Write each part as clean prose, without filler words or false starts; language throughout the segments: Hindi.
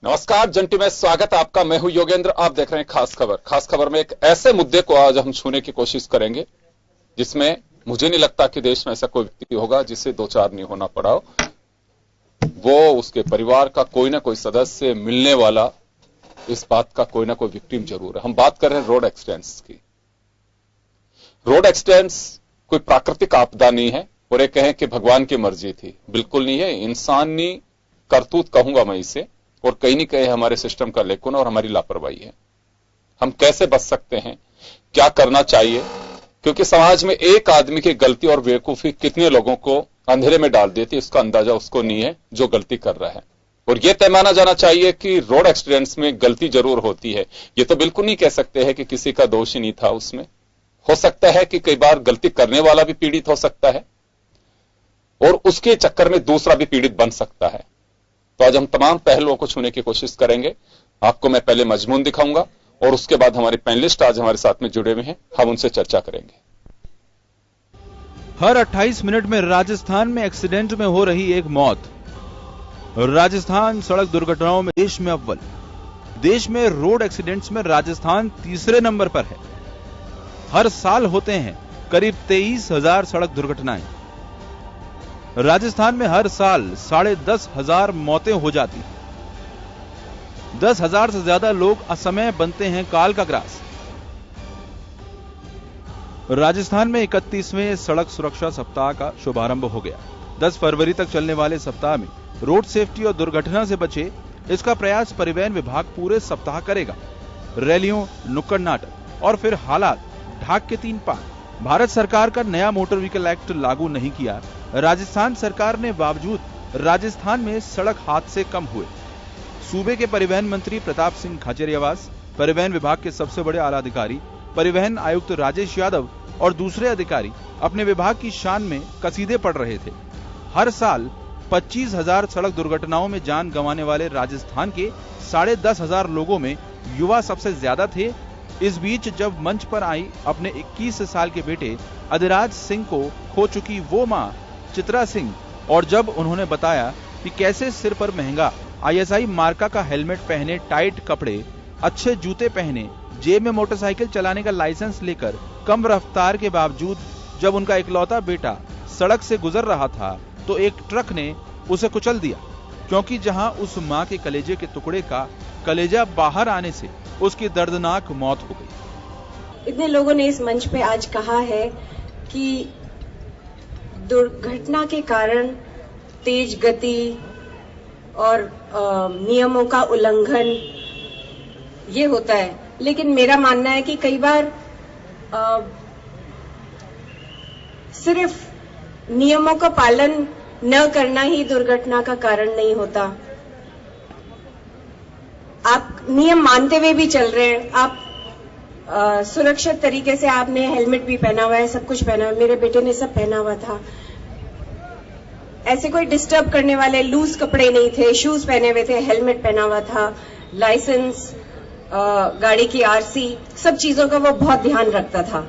नमस्कार जंटी में स्वागत है आपका। मैं हूं योगेंद्र। आप देख रहे हैं खास खबर। खास खबर में एक ऐसे मुद्दे को आज हम छूने की कोशिश करेंगे जिसमें मुझे नहीं लगता कि देश में ऐसा कोई व्यक्ति होगा जिसे दो चार नहीं होना पड़ा हो। वो उसके परिवार का कोई ना कोई सदस्य मिलने वाला, इस बात का कोई ना कोई विक्टिम जरूर है। हम बात कर रहे हैं रोड एक्सीडेंट्स की। रोड एक्सीडेंट्स कोई प्राकृतिक आपदा नहीं है और ये कहें कि भगवान की मर्जी थी, बिल्कुल नहीं है। इंसानी करतूत कहूंगा मैं इसे, और कहीं नहीं कहे हमारे सिस्टम का लेकुन और हमारी लापरवाही है। हम कैसे बच सकते हैं, क्या करना चाहिए, क्योंकि समाज में एक आदमी की गलती और बेवकूफी कितने लोगों को अंधेरे में डाल देती है, इसका अंदाजा उसको नहीं है जो गलती कर रहा है। और यह तय माना जाना चाहिए कि रोड एक्सीडेंट्स में गलती जरूर होती है। यह तो बिल्कुल नहीं कह सकते हैं कि किसी का दोष ही नहीं था उसमें। हो सकता है कि कई बार गलती करने वाला भी पीड़ित हो सकता है और उसके चक्कर में दूसरा भी पीड़ित बन सकता है। तो आज हम तमाम पहलुओं को छूने की कोशिश करेंगे। आपको मैं पहले मजमून दिखाऊंगा और उसके बाद हमारे पैनलिस्ट आज हमारे साथ में जुड़े हुए हैं, हम उनसे चर्चा करेंगे। हर 28 मिनट में राजस्थान में एक्सीडेंट में हो रही एक मौत। राजस्थान सड़क दुर्घटनाओं में देश में अव्वल। देश में रोड एक्सीडेंट्स में राजस्थान तीसरे नंबर पर है। हर साल होते हैं करीब 23,000 सड़क दुर्घटनाएं। राजस्थान में हर साल 10,500 मौतें हो जाती। 10,000 से ज्यादा लोग असमय बनते हैं काल का ग्रास। राजस्थान में 31वें सड़क सुरक्षा सप्ताह का शुभारंभ हो गया। 10 फरवरी तक चलने वाले सप्ताह में रोड सेफ्टी और दुर्घटना से बचे, इसका प्रयास परिवहन विभाग पूरे सप्ताह करेगा। रैलियों, नुक्कड़ नाटक और फिर हालात ढाक के 3 पार। भारत सरकार का नया मोटर व्हीकल एक्ट लागू नहीं किया राजस्थान सरकार ने, बावजूद राजस्थान में सड़क हादसे कम हुए। सूबे के परिवहन मंत्री प्रताप सिंह खाचरियावास, परिवहन विभाग के सबसे बड़े आला अधिकारी परिवहन आयुक्त राजेश यादव और दूसरे अधिकारी अपने विभाग की शान में कसीदे पढ़ रहे थे। हर साल 25,000 सड़क दुर्घटनाओं में जान गंवाने वाले राजस्थान के 10,500 लोगों में युवा सबसे ज्यादा थे। इस बीच जब मंच पर आई अपने 21 साल के बेटे अधिराज सिंह को खो चुकी वो मां चित्रा सिंह, और जब उन्होंने बताया कि कैसे सिर पर महंगा ISI मार्का का हेलमेट पहने, टाइट कपड़े, अच्छे जूते पहने, जेब में मोटरसाइकिल चलाने का लाइसेंस लेकर कम रफ्तार के बावजूद जब उनका इकलौता बेटा सड़क से गुजर रहा था तो एक ट्रक ने उसे कुचल दिया, क्योंकि जहां उस मां के कलेजे के टुकड़े का कलेजा बाहर आने से उसकी दर्दनाक मौत हो गई। इतने लोगों ने इस मंच पे आज कहा है कि दुर्घटना के कारण तेज गति और नियमों का उल्लंघन ये होता है, लेकिन मेरा मानना है कि कई बार सिर्फ नियमों का पालन न करना ही दुर्घटना का कारण नहीं होता। आप नियम मानते हुए भी चल रहे हैं, आप सुरक्षित तरीके से, आपने हेलमेट भी पहना हुआ है, सब कुछ पहना हुआ है, मेरे बेटे ने सब पहना हुआ था। ऐसे कोई डिस्टर्ब करने वाले लूज कपड़े नहीं थे, शूज पहने हुए थे, हेलमेट पहना हुआ था, लाइसेंस, गाड़ी की RC, सब चीजों का वो बहुत ध्यान रखता था।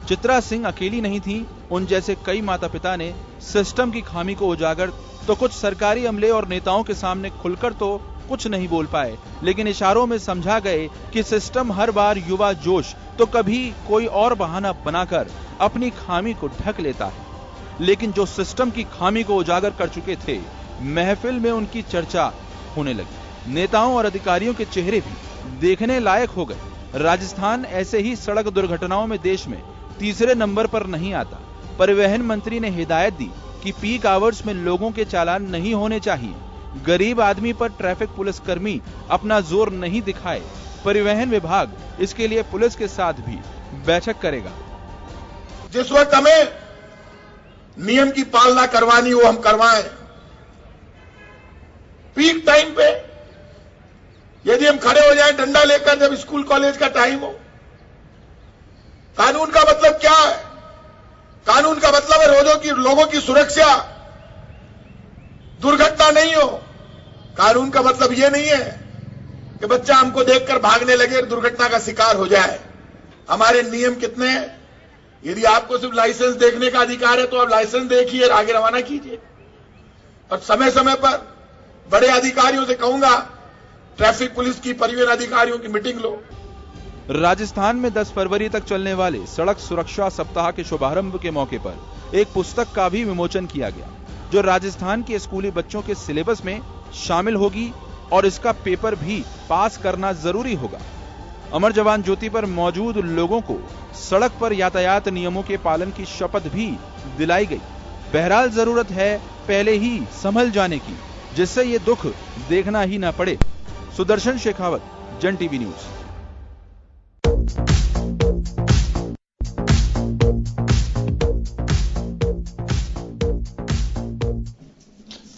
चित्रा सिंह अकेली नहीं थी। उन जैसे कई माता पिता ने सिस्टम की खामी को उजागर तो कुछ सरकारी अमले और नेताओं के सामने खुलकर तो कुछ नहीं बोल पाए, लेकिन इशारों में समझा गए कि सिस्टम हर बार युवा जोश तो कभी कोई और बहाना बनाकर अपनी खामी को ढक लेता है। लेकिन जो सिस्टम की खामी को उजागर कर चुके थे, महफिल में उनकी चर्चा होने लगी। नेताओं और अधिकारियों के चेहरे भी देखने लायक हो गए। राजस्थान ऐसे ही सड़क दुर्घटनाओं में देश में तीसरे नंबर पर नहीं आता। परिवहन मंत्री ने हिदायत दी कि पीक आवर्स में लोगों के चालान नहीं होने चाहिए। गरीब आदमी पर ट्रैफिक पुलिस कर्मी अपना जोर नहीं दिखाए। परिवहन विभाग इसके लिए पुलिस के साथ भी बैठक करेगा। जिस वक्त हमें नियम की पालना करवानी हो हम करवाएं। पीक टाइम पे यदि हम खड़े हो जाएं डंडा लेकर जब स्कूल कॉलेज का टाइम हो, कानून का मतलब क्या है? कानून का मतलब है लोगों की सुरक्षा, दुर्घटना नहीं हो। कानून का मतलब यह नहीं है कि बच्चा हमको देखकर भागने लगे और दुर्घटना का शिकार हो जाए। हमारे नियम कितने हैं? यदि आपको सिर्फ लाइसेंस देखने का अधिकार है तो आप लाइसेंस देखिए और आगे रवाना कीजिए। और समय समय पर बड़े अधिकारियों से कहूंगा ट्रैफिक पुलिस की, परिवहन अधिकारियों की मीटिंग लो। राजस्थान में 10 फरवरी तक चलने वाले सड़क सुरक्षा सप्ताह के शुभारंभ के मौके पर एक पुस्तक का भी विमोचन किया गया, जो राजस्थान के स्कूली बच्चों के सिलेबस में शामिल होगी और इसका पेपर भी पास करना जरूरी होगा। अमर जवान ज्योति पर मौजूद लोगों को सड़क पर यातायात नियमों के पालन की शपथ भी दिलाई गई। बहरहाल जरूरत है पहले ही संभल जाने की, जिससे ये दुख देखना ही ना पड़े। सुदर्शन शेखावत, जन टीवी न्यूज।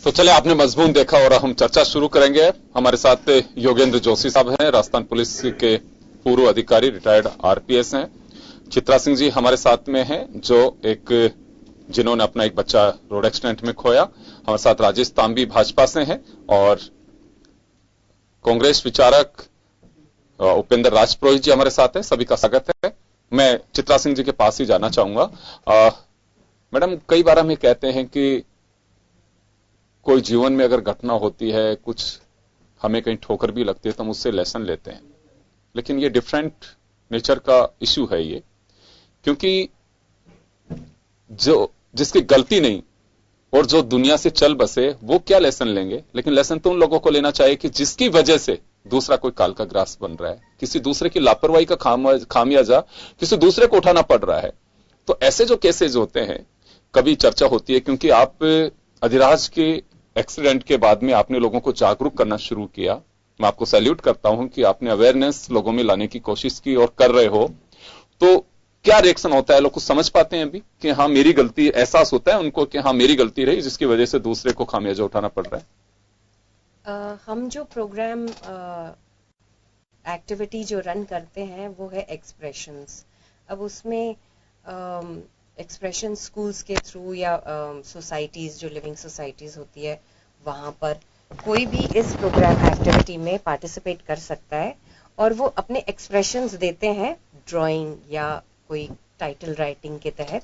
तो चले, आपने मजमून देखा और हम चर्चा शुरू करेंगे। हमारे साथ योगेंद्र जोशी साहब हैं, राजस्थान पुलिस के पूर्व अधिकारी, रिटायर्ड आरपीएस हैं। चित्रा सिंह जी हमारे साथ में हैं, जो जिन्होंने अपना एक बच्चा रोड एक्सीडेंट में खोया। हमारे साथ राजेश तांबी भाजपा से हैं और कांग्रेस विचारक उपेंद्र राजपुरोहित जी हमारे साथ हैं। सभी का स्वागत है। मैं चित्रा सिंह जी के पास ही जाना चाहूंगा। मैडम, कई बार हम ये कहते हैं कि कोई जीवन में अगर घटना होती है, कुछ हमें कहीं ठोकर भी लगती है तो हम उससे लेसन लेते हैं, लेकिन ये डिफरेंट नेचर का इश्यू है ये, क्योंकि जिसकी गलती नहीं और जो दुनिया से चल बसे वो क्या लेसन लेंगे, लेकिन लेसन तो उन लोगों को लेना चाहिए कि जिसकी वजह से दूसरा कोई काल का ग्रास बन रहा है, किसी दूसरे की लापरवाही का खामियाजा किसी दूसरे को उठाना पड़ रहा है। तो ऐसे जो केसेज होते हैं, कभी चर्चा होती है, क्योंकि आप अधिराज के एक्सीडेंट के बाद में आपने लोगों को जागरूक करना शुरू किया। मैं आपको सैल्यूट करता हूं कि आपने अवेयरनेस लोगों में लाने की कोशिश की और कर रहे हो। तो क्या रिएक्शन होता है? लोग कुछ समझ पाते हैं अभी कि हाँ मेरी गलती, एहसास होता है उनको कि हाँ मेरी गलती रही जिसकी वजह से दूसरे को खामियाजा उठाना पड़ रहा है? हम जो प्रोग्राम एक्टिविटी जो रन करते हैं वो है एक्सप्रेशंस। अब उसमें एक्सप्रेशन स्कूल्स के थ्रू या सोसाइटीज, जो लिविंग सोसाइटीज होती है, वहां पर कोई भी इस प्रोग्राम एक्टिविटी में पार्टिसिपेट कर सकता है और वो अपने एक्सप्रेशंस देते हैं ड्राइंग या कोई टाइटल राइटिंग के तहत,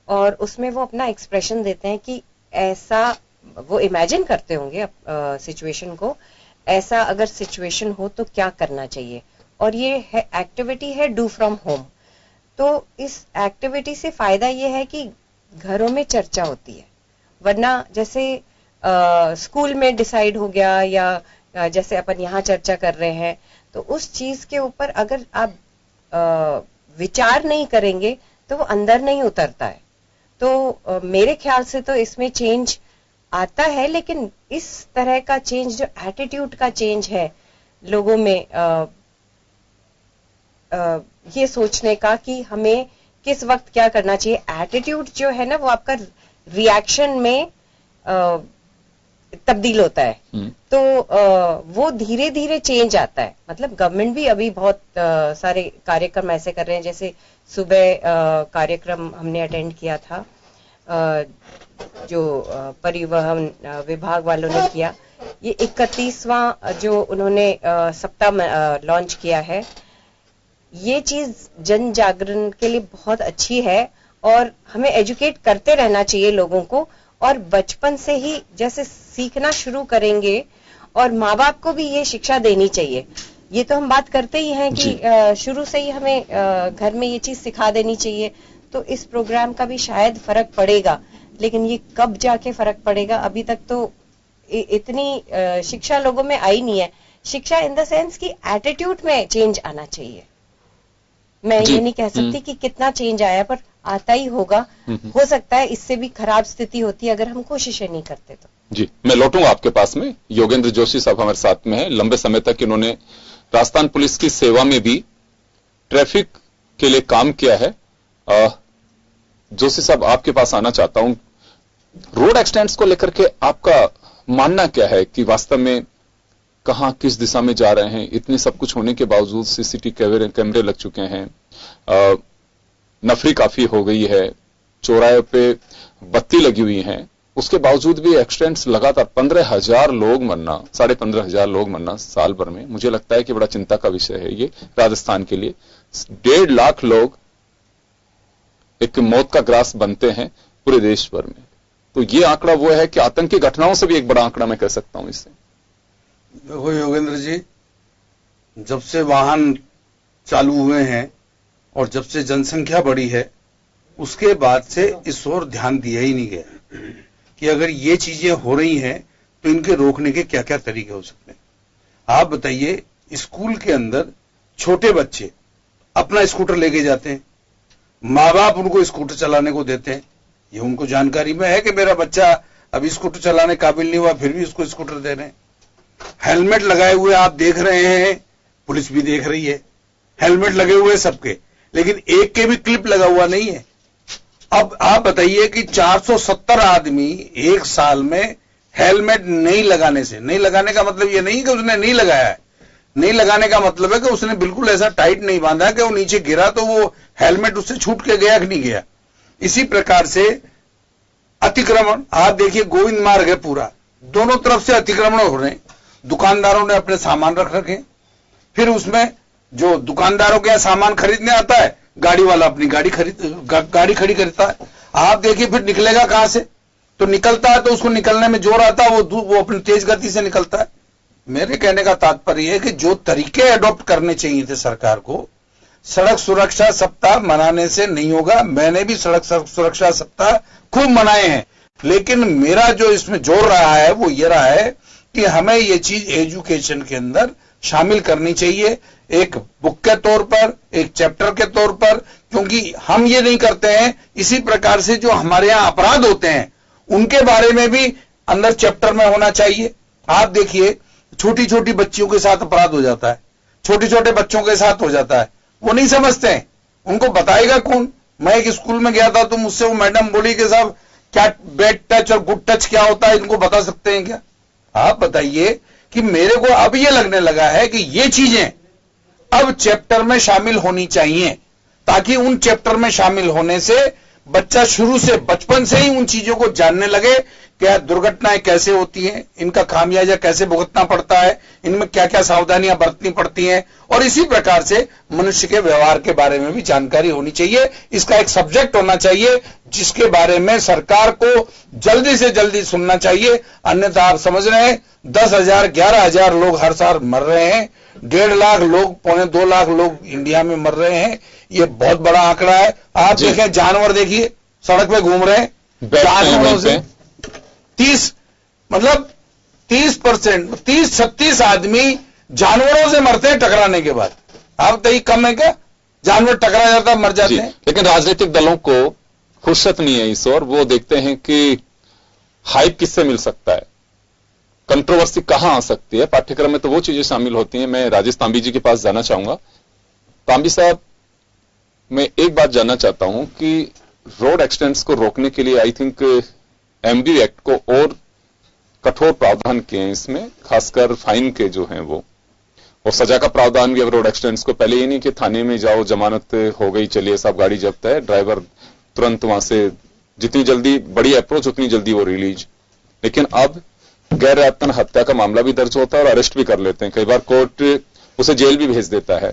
और उसमें वो अपना एक्सप्रेशन देते हैं कि ऐसा वो इमेजिन करते होंगे सिचुएशन को, ऐसा अगर सिचुएशन हो तो क्या करना चाहिए। और ये है एक्टिविटी है डू फ्रॉम होम। तो इस एक्टिविटी से फायदा ये है कि घरों में चर्चा होती है, वरना जैसे स्कूल में डिसाइड हो गया या जैसे अपन यहाँ चर्चा कर रहे हैं, तो उस चीज के ऊपर अगर आप विचार नहीं करेंगे तो वो अंदर नहीं उतरता है। तो मेरे ख्याल से तो इसमें चेंज आता है, लेकिन इस तरह का चेंज, जो एटीट्यूड का चेंज है लोगों में, ये सोचने का कि हमें किस वक्त क्या करना चाहिए, एटीट्यूड जो है ना वो आपका रिएक्शन में तब्दील होता है। तो वो धीरे धीरे चेंज आता है। मतलब गवर्नमेंट भी अभी बहुत सारे कार्यक्रम ऐसे कर रहे हैं, जैसे सुबह कार्यक्रम हमने अटेंड किया था जो परिवहन विभाग वालों ने किया। ये 31वां जो उन्होंने सप्ताह लॉन्च किया है, ये चीज जन जागरण के लिए बहुत अच्छी है और हमें एजुकेट करते रहना चाहिए लोगों को, और बचपन से ही जैसे सीखना शुरू करेंगे और माँ बाप को भी ये शिक्षा देनी चाहिए। ये तो हम बात करते ही हैं कि शुरू से ही हमें घर में ये चीज सिखा देनी चाहिए। तो इस प्रोग्राम का भी शायद फर्क पड़ेगा, लेकिन ये कब जाके फर्क पड़ेगा, अभी तक तो इतनी शिक्षा लोगों में आई नहीं है। शिक्षा इन द सेंस कि एटीट्यूड में चेंज आना चाहिए। मैं ये नहीं कह सकती कि कितना चेंज आया, पर आता ही होगा। हो सकता है इससे भी खराब स्थिति होती है अगर हम कोशिशें नहीं करते तो। जी, मैं लौटूंगा आपके पास में। योगेंद्र जोशी साहब हमारे साथ में हैं। लंबे समय तक इन्होंने राजस्थान पुलिस की सेवा में भी ट्रैफिक के लिए काम किया है। जोशी साहब, आपके पास आना चाहता हूं। रोड एक्सीडेंट्स को लेकर के आपका मानना क्या है कि वास्तव में कहां किस दिशा में जा रहे हैं? इतने सब कुछ होने के बावजूद सीसीटीवी कैमरे लग चुके हैं, नफरी काफी हो गई है, चौराहे पे बत्ती लगी हुई है, उसके बावजूद भी एक्सीडेंट्स लगातार 15,000 लोग मरना, 15,500 लोग मरना साल भर में, मुझे लगता है कि बड़ा चिंता का विषय है ये राजस्थान के लिए। 1.5 लाख लोग एक मौत का ग्रास बनते हैं पूरे देश भर में। तो ये आंकड़ा वो है कि आतंकी घटनाओं से भी एक बड़ा आंकड़ा मैं कह सकता हूं इससे। देखो योगेंद्र जी, जब से वाहन चालू हुए हैं और जब से जनसंख्या बढ़ी है, उसके बाद से इस ओर ध्यान दिया ही नहीं गया कि अगर ये चीजें हो रही हैं तो इनके रोकने के क्या क्या तरीके हो सकते हैं। आप बताइए, स्कूल के अंदर छोटे बच्चे अपना स्कूटर लेके जाते हैं, माँ बाप उनको स्कूटर चलाने को देते हैं, ये उनको जानकारी में है कि मेरा बच्चा अभी स्कूटर चलाने काबिल नहीं हुआ, फिर भी उसको स्कूटर दे रहे हैं। हेलमेट लगाए हुए आप देख रहे हैं, पुलिस भी देख रही है, हेलमेट लगे हुए सबके, लेकिन एक के भी क्लिप लगा हुआ नहीं है। अब आप बताइए कि 470 आदमी एक साल में हेलमेट नहीं लगाने से, नहीं लगाने का मतलब ये नहीं कि उसने नहीं लगाया है, नहीं लगाने का मतलब है कि उसने बिल्कुल ऐसा टाइट नहीं बांधा कि वो नीचे गिरा तो वो हेलमेट उससे छूट के गया कि नहीं गया। इसी प्रकार से अतिक्रमण, आप देखिए गोविंद मार्ग है पूरा, दोनों तरफ से अतिक्रमण हो रहे हैं, दुकानदारों ने अपने सामान रख रखे, फिर उसमें जो दुकानदारों के यहाँ सामान खरीदने आता है, गाड़ी वाला अपनी गाड़ी खड़ी करता है। आप देखिए फिर निकलेगा कहां से, तो निकलता है तो उसको निकलने में जोर आता है, वो अपनी तेज गति से निकलता है। मेरे कहने का तात्पर्य है कि जो तरीके अडॉप्ट करने चाहिए थे सरकार को, सड़क सुरक्षा सप्ताह मनाने से नहीं होगा। मैंने भी सड़क सुरक्षा सप्ताह खूब मनाए हैं, लेकिन मेरा जो इसमें जोर रहा है वो ये रहा है कि हमें ये चीज एजुकेशन के अंदर शामिल करनी चाहिए, एक बुक के तौर पर, एक चैप्टर के तौर पर, क्योंकि हम ये नहीं करते हैं। इसी प्रकार से जो हमारे यहाँ अपराध होते हैं उनके बारे में भी अंदर चैप्टर में होना चाहिए। आप देखिए, छोटी छोटी बच्चियों के साथ अपराध हो जाता है, छोटे छोटे बच्चों के साथ हो जाता है, वो नहीं समझते हैं, उनको बताएगा कौन। मैं एक स्कूल में गया था तो मुझसे वो मैडम बोली कि साहब क्या बैड टच और गुड टच क्या होता है, इनको बता सकते हैं क्या? आप बताइए कि मेरे को अब ये लगने लगा है कि ये चीजें अब चैप्टर में शामिल होनी चाहिए, ताकि उन चैप्टर में शामिल होने से बच्चा शुरू से, बचपन से ही उन चीजों को जानने लगे, क्या दुर्घटनाएं कैसे होती हैं, इनका खामियाजा कैसे भुगतना पड़ता है, इनमें क्या क्या सावधानियां बरतनी पड़ती हैं, और इसी प्रकार से मनुष्य के व्यवहार के बारे में भी जानकारी होनी चाहिए। इसका एक सब्जेक्ट होना चाहिए जिसके बारे में सरकार को जल्दी से जल्दी सुनना चाहिए। अन्यथा आप समझ रहे हैं 10,000 11,000 लोग हर साल मर रहे हैं, 1.5 लाख लोग, 2.25 लाख लोग इंडिया में मर रहे हैं, ये बहुत बड़ा आंकड़ा है। आप देखें, जानवर देखिए सड़क पे घूम रहे हैं, जानवरों से 30% 36 आदमी जानवरों से मरते हैं टकराने के बाद। आप बताइए कम है क्या? जानवर टकरा जाता है, मर जाते हैं। लेकिन राजनीतिक दलों को फुर्सत नहीं है इस ओर, वो देखते हैं कि हाइप किससे मिल सकता है, कंट्रोवर्सी कहां आ सकती है। पाठ्यक्रम में तो वो चीजें शामिल होती हैं। मैं राजेश तांबी जी के पास जाना चाहूंगा। तांबी साहब, मैं एक बात जानना चाहता हूं कि रोड एक्सीडेंट्स को रोकने के लिए आई थिंक एमबी एक्ट को और कठोर प्रावधान किए हैं इसमें, खासकर फाइन के जो हैं वो, और सजा का प्रावधान भी अब रोड एक्सीडेंट्स को। पहले ये नहीं कि थाने में जाओ, जमानत हो गई, चलिए साहब गाड़ी जब्त है, ड्राइवर तुरंत वहां से जितनी जल्दी बड़ी अप्रोच उतनी जल्दी वो रिलीज। लेकिन अब गैर इरादतन हत्या का मामला भी दर्ज होता है और अरेस्ट भी कर लेते हैं, कई बार कोर्ट उसे जेल भी भेज देता है।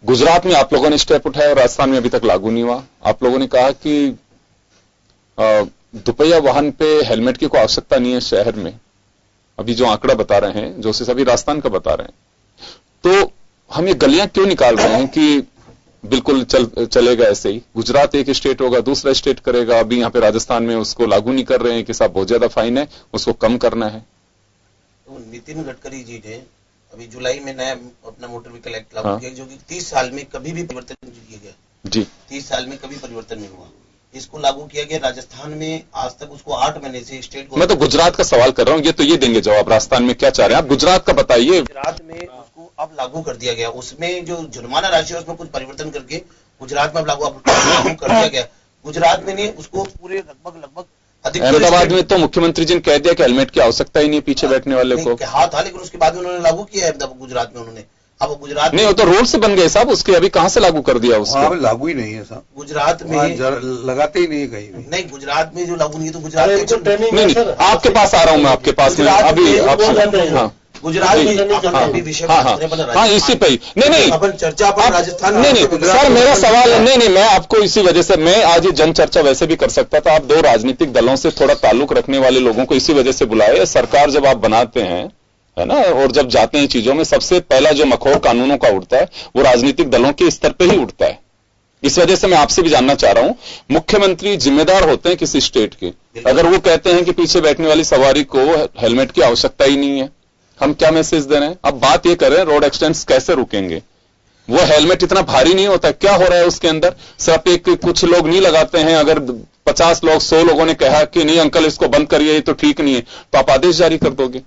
गुजरात में आप लोगों ने स्टेप उठाया और राजस्थान में अभी तक लागू नहीं हुआ। आप लोगों ने कहा कि दुपहिया वाहन पे हेलमेट की कोई आवश्यकता नहीं है शहर में। अभी जो आंकड़ा बता रहे हैं, जो अभी राजस्थान का बता रहे हैं, तो हम ये गलियां क्यों निकाल रहे हैं कि बिल्कुल चलेगा ऐसे ही? गुजरात एक स्टेट होगा, दूसरा स्टेट करेगा। अभी यहाँ पे राजस्थान में उसको लागू नहीं कर रहे हैं कि साहब बहुत ज्यादा फाइन है, उसको कम करना है। तो नितिन गडकरी जी ने अभी जुलाई में नया अपना मोटर व्हीकल एक्ट लागू किया, जो कि 30 साल में कभी भी परिवर्तन नहीं किया गया जी, 30 साल में कभी परिवर्तन नहीं हुआ। इसको लागू किया गया राजस्थान में, आज तक उसको 8 महीने से स्टेट। मैं तो गुजरात का सवाल कर रहा हूँ, ये तो ये देंगे जवाब। राजस्थान में क्या चाह रहे हैं आप? गुजरात का बताइए। गुजरात में उसको अब लागू कर दिया गया, उसमें जो जुर्माना राशि है उसमें कुछ परिवर्तन करके गुजरात में अब लागू कर दिया गया। गुजरात में नहीं, उसको पूरे लगभग अहमदाबाद में तो मुख्यमंत्री जी ने कह दिया कि हेलमेट की आवश्यकता ही नहीं पीछे बैठने वाले को। हाँ था, लेकिन उसके बाद उन्होंने लागू किया है गुजरात में। उन्होंने अब गुजरात नहीं, वो तो रूल से बन गए साहब, उसके अभी कहां से लागू कर दिया उसको? लागू ही नहीं है साहब, गुजरात में लगाते ही नहीं है कहीं भी। नहीं, गुजरात में जो लागू नहीं है तो गुजरात नहीं, आपके पास आ रहा हूं मैं, आपके पास में अभी आप गुजरात में विषय हाँ इसी पे ही नहीं अपन चर्चा पर राजस्थान नहीं सर, मेरा सवाल नहीं, मैं आपको इसी वजह से, मैं आज ये जन चर्चा वैसे भी कर सकता था। आप दो राजनीतिक दलों से थोड़ा ताल्लुक रखने वाले लोगों को इसी वजह से बुलाए। सरकार जब आप बनाते हैं है ना। और जब जाते हैं चीजों में, सबसे पहला जो मखौल कानूनों का उठता है वो राजनीतिक दलों के स्तर पे ही उठता है। इस वजह से मैं आपसे भी जानना चाह रहा हूं, मुख्यमंत्री जिम्मेदार होते हैं किसी स्टेट के, अगर वो कहते हैं कि पीछे बैठने वाली सवारी को हेलमेट की आवश्यकता ही नहीं है, हम क्या मैसेज दे रहे हैं? अब बात ये करें रोड एक्सीडेंट्स कैसे रुकेंगे? वो हेलमेट इतना भारी नहीं होता, क्या हो रहा है उसके अंदर? सिर्फ एक कुछ लोग नहीं लगाते हैं, अगर 50 लोग 100 लोगों ने कहा कि नहीं अंकल इसको बंद करिए, ये तो ठीक नहीं है, तो आप आदेश जारी कर दोगे?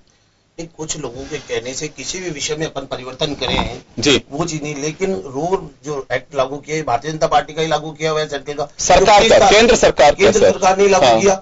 कुछ लोगों के कहने से किसी भी विषय में अपन परिवर्तन करें जी, वो चीज नहीं, लेकिन रोड जो एक्ट लागू किया है भारतीय जनता पार्टी का ही लागू किया हुआ है, सेंट्रल का, सरकार का, केंद्र सरकार ने लागू किया।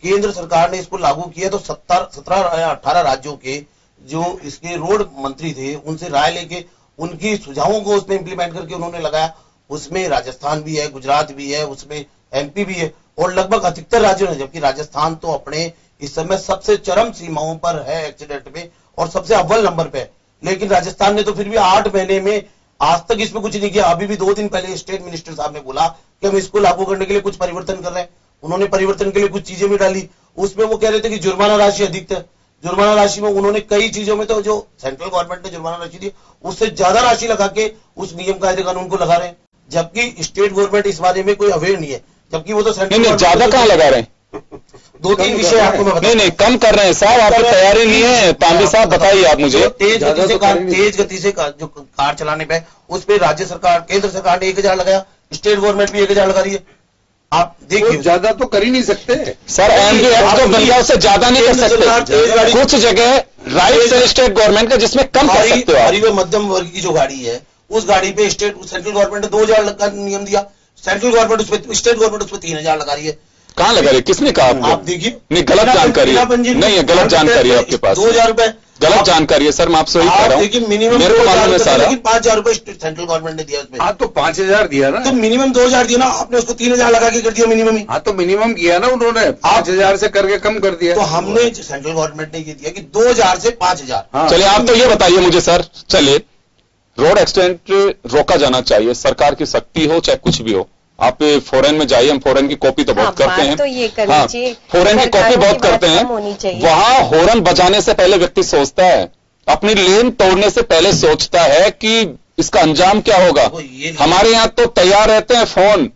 केंद्र सरकार ने इसको लागू किया तो 17 या 18 राज्यों के जो इसके रोड मंत्री थे उनसे राय लेके उनकी सुझावों को उसमें इंप्लीमेंट करके उन्होंने लगाया। उसमें राजस्थान भी है, गुजरात भी है, उसमें एमपी भी है और लगभग अधिकतर राज्यों ने, जबकि राजस्थान तो अपने इस समय सबसे चरम सीमाओं पर है एक्सीडेंट में और सबसे अव्वल नंबर पे है, लेकिन राजस्थान ने तो फिर भी 8 महीने में आज तक इसमें कुछ नहीं किया। अभी भी 2 दिन पहले स्टेट मिनिस्टर साहब ने बोला कि हम इसको लागू करने के लिए कुछ परिवर्तन कर रहे हैं। उन्होंने परिवर्तन के लिए कुछ चीजें भी डाली, उसमें वो कह रहे थे कि जुर्माना राशि अधिक है। जुर्माना राशि में उन्होंने कई चीजों में तो जो सेंट्रल गवर्नमेंट ने जुर्माना राशि दी उससे ज्यादा राशि लगा के उस नियम कायदे कानून को लगा रहे हैं, जबकि स्टेट गवर्नमेंट इस बारे में कोई अवेयर नहीं है, जबकि वो तो सेंट्रल ज्यादा कहाँ लगा रहे हैं? 2-3 विषय आपको मैं नहीं कम कर रहे हैं साहब, आपकी तैयारी नहीं है। तांबे साहब बताइए आप मुझे। तेज गति से जो कार चलाने पे उस पे राज्य सरकार, केंद्र सरकार ने 1000 लगाया, स्टेट गवर्नमेंट भी 1000 लगा रही है। आप देखिए ज्यादा तो कर ही नहीं सकते सर, एमवी एक्ट तो बन गया, उससे ज्यादा नहीं कर सकते। कुछ जगह राइट है स्टेट गवर्नमेंट का जिसमें कम कर सकते हो। गरीब मध्यम वर्ग की जो गाड़ी है उस गाड़ी पे सेंट्रल गवर्नमेंट ने 2000 का नियम दिया, सेंट्रल गवर्नमेंट उस पर, स्टेट गवर्नमेंट उस पर 3000 लगा रही है। कहाँ लगा रही है? किसने कहा आपको? आप देखिए, नहीं गलत जानकारी नहीं है, गलत जानकारी है आपके पास, 2000 रुपए गलत जानकारी है सर, मैं आपसे वही कह रहा हूँ। मिनिमम मेरे को मालूम है सारा, लेकिन 5000 रुपए सेंट्रल गवर्नमेंट ने दिया उसमें। हाँ तो 5000 दिया ना, तो मिनिमम 2000 दिया ना, आपने उसको 3000 लगा के कर दिया मिनिमम ही। हाँ तो मिनिमम किया ना उन्होंने, 5000 से करके कम कर दिया। तो हमने सेंट्रल गवर्नमेंट ने ये दिया कि 2000 से 5000। चलिए आप तो ये बताइए मुझे सर, चलिए रोड एक्सीडेंट रोका जाना चाहिए, सरकार की शक्ति हो चाहे कुछ भी हो। आप फॉरेन में जाइए, हम फॉरेन की कॉपी तो बहुत करते हैं, तो ये हाँ फॉरेन की कॉपी बहुत करते हैं। वहां हॉर्न बजाने से पहले व्यक्ति सोचता है, अपनी लेन तोड़ने से पहले सोचता है कि इसका अंजाम क्या होगा। हमारे यहाँ तो तैयार रहते हैं फोन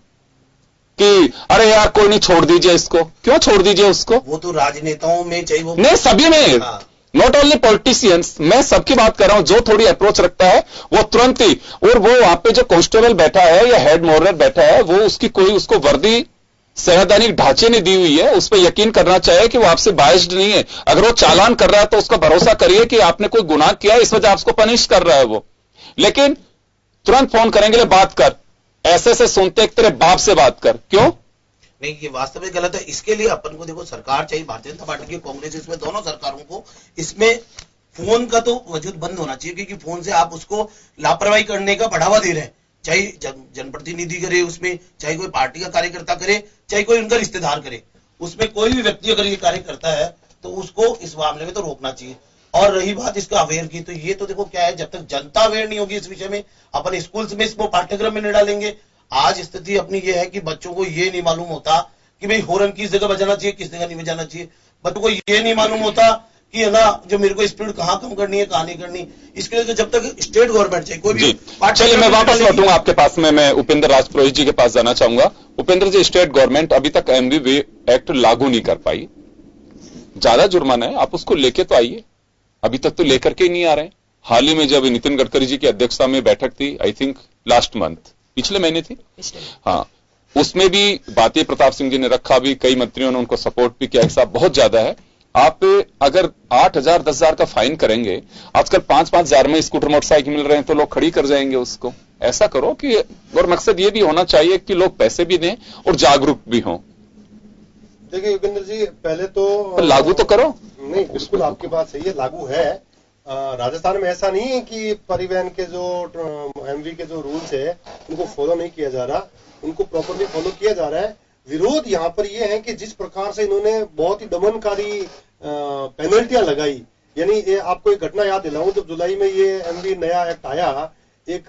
कि अरे यार कोई नहीं, छोड़ दीजिए इसको। क्यों छोड़ दीजिए उसको? वो तो राजनेताओं में चाहिए, वो नहीं सभी में, नॉट ओनली पॉलिटिशियंस, मैं सबकी बात कर रहा हूं। जो थोड़ी अप्रोच रखता है वो तुरंत ही, और वो वहां पे जो कांस्टेबल बैठा है या हेड मोरर बैठा है, वो उसकी कोई उसको वर्दी संवैधानिक ढांचे ने दी हुई है, उस पर यकीन करना चाहिए कि वो आपसे बायस्ड नहीं है। अगर वो चालान कर रहा है तो उसका भरोसा करिए कि आपने कोई गुनाह किया, इस वजह आपको पनिश कर रहा है वो। लेकिन तुरंत फोन करेंगे, बात कर, ऐसे से सुनते एक तेरे बाप से बात कर, क्यों? नहीं, ये वास्तविक गलत है। इसके लिए अपन को देखो, सरकार चाहिए भारतीय जनता पार्टी की, कांग्रेस, इसमें दोनों सरकारों को इसमें फोन का तो वजूद बंद होना चाहिए, क्योंकि फोन से आप उसको लापरवाही करने का बढ़ावा दे रहे हैं। चाहे जनप्रतिनिधि करे उसमें, चाहे कोई पार्टी का कार्यकर्ता करे, चाहे कोई उनका रिश्तेदार करे, उसमें कोई भी व्यक्ति अगर ये कार्य करता है तो उसको इस मामले में तो रोकना चाहिए। और रही बात इसका अवेयर की, तो ये तो देखो क्या है, जब तक जनता अवेयर नहीं होगी इस विषय में, अपन स्कूल में इसको पाठ्यक्रम में नहीं डालेंगे। आज स्थिति अपनी ये है कि बच्चों को ये नहीं मालूम होता कि भाई हॉर्न किस जगह बजाना चाहिए, किस जगह नहीं बजाना चाहिए। बच्चों को ये नहीं मालूम होता कि है ना, जो मेरे को स्पीड कहाँ कम करनी है, कहाँ नहीं करनी। इसके लिए तो जब तक स्टेट गवर्नमेंट चाहिए कोई भी। चलिए मैं वापस लौटूंगा आपके पास में, मैं उपेंद्र राजपुरोहित जी के पास जाना चाहूंगा। उपेंद्र जी, स्टेट गवर्नमेंट अभी तक एमवी एक्ट लागू नहीं कर पाई, ज्यादा जुर्माना है, आप उसको लेके तो आइए, अभी तक तो लेकर के ही नहीं आ रहे हैं। हाल ही में जब नितिन गडकरी जी की अध्यक्षता में बैठक थी, आई थिंक लास्ट मंथ, पिछले महीने थी, हाँ, उसमें भी बातें प्रताप सिंह जी ने रखा, भी कई मंत्रियों ने उनको सपोर्ट भी किया। साहब बहुत ज्यादा है, आप अगर 8,000 10,000 का फाइन करेंगे, आजकल 5-5 में स्कूटर मोटरसाइकिल मिल रहे हैं, तो लोग खड़ी कर जाएंगे उसको। ऐसा करो कि, और मकसद ये भी होना चाहिए कि लोग पैसे भी दें और जागरूक भी हों। देखिए योगेंद्र जी, पहले तो लागू तो करो। नहीं, बिल्कुल आपकी बात सही है, लागू है। राजस्थान में ऐसा नहीं है कि परिवहन के जो एमवी के जो रूल्स है उनको फॉलो नहीं किया जा रहा, उनको प्रॉपरली फॉलो किया जा रहा है। विरोध यहाँ पर ये है कि जिस प्रकार से इन्होंने बहुत ही दमनकारी पेनल्टियां लगाई, यानी ये आपको एक घटना याद दिलाऊं, जब जुलाई में ये एमवी नया एक्ट आया, एक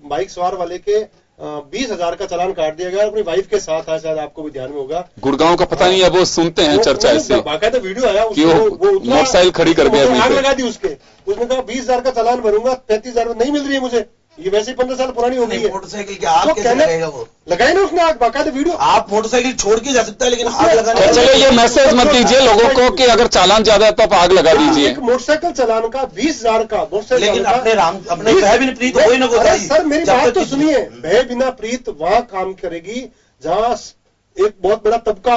बाइक सवार वाले के 20,000 का चालान काट दिया गया। अपनी वाइफ के साथ था, शायद आपको भी ध्यान में होगा। गुड़गांव का पता नहीं है, वो सुनते हैं चर्चा ऐसी, बाकायदा वीडियो आया, वो मोटरसाइकिल खड़ी कर दिया, आग लगा दी उसके। उसने कहा 20,000 का चालान भरूंगा, 35,000 नहीं मिल रही है मुझे, ये वैसे ही 15 साल पुरानी हो गई है। मोटरसाइकिल की आग कैसे लगाएगा वो? लगाई ना उसने आग, बाकायदा वीडियो। आप मोटरसाइकिल छोड़ के जा सकता है, लेकिन आग लगाने। चलो ये मैसेज मत दीजिए लोगों को कि अगर चालान ज्यादा है तो आप आग लगा दीजिए। एक मोटरसाइकिल चालान का 20,000 का मोटरसाइकिल, लेकिन अपने भय बिना प्रीत कोई ना कोई। सर मेरी बात तो सुनिए, भय बिना प्रीत वहां काम करेगी जहां एक बहुत बड़ा तबका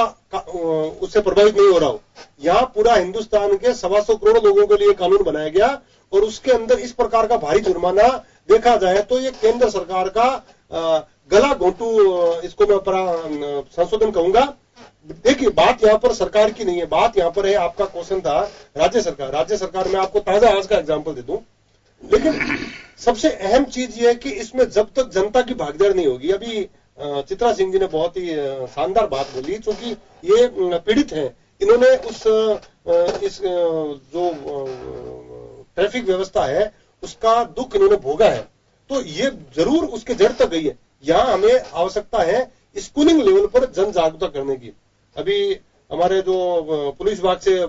उससे प्रभावित नहीं हो रहा हो। यहाँ पूरा हिंदुस्तान के 125 करोड़ लोगों के लिए कानून बनाया गया, और उसके अंदर इस प्रकार का भारी जुर्माना देखा जाए तो ये केंद्र सरकार का गला घोंटू, इसको मैं संशोधन कहूंगा। देखिए बात यहाँ पर सरकार की नहीं है, बात यहाँ पर है, आपका क्वेश्चन था राज्य सरकार। राज्य सरकार में आपको ताजा आज का एग्जांपल दे दूं, लेकिन सबसे अहम चीज ये है कि इसमें जब तक जनता की भागीदारी नहीं होगी, अभी चित्रा सिंह जी ने बहुत ही शानदार बात बोली, क्योंकि ये पीड़ित हैं, इन्होंने इस जो ट्रैफिक व्यवस्था है उसका दुख इन्होंने भोगा है, तो ये जरूर उसके जड़ तक गई है। यहाँ हमें आवश्यकता है स्कूलिंग लेवल पर जन जागरूकता करने की। अभी हमारे जो पुलिस विभाग से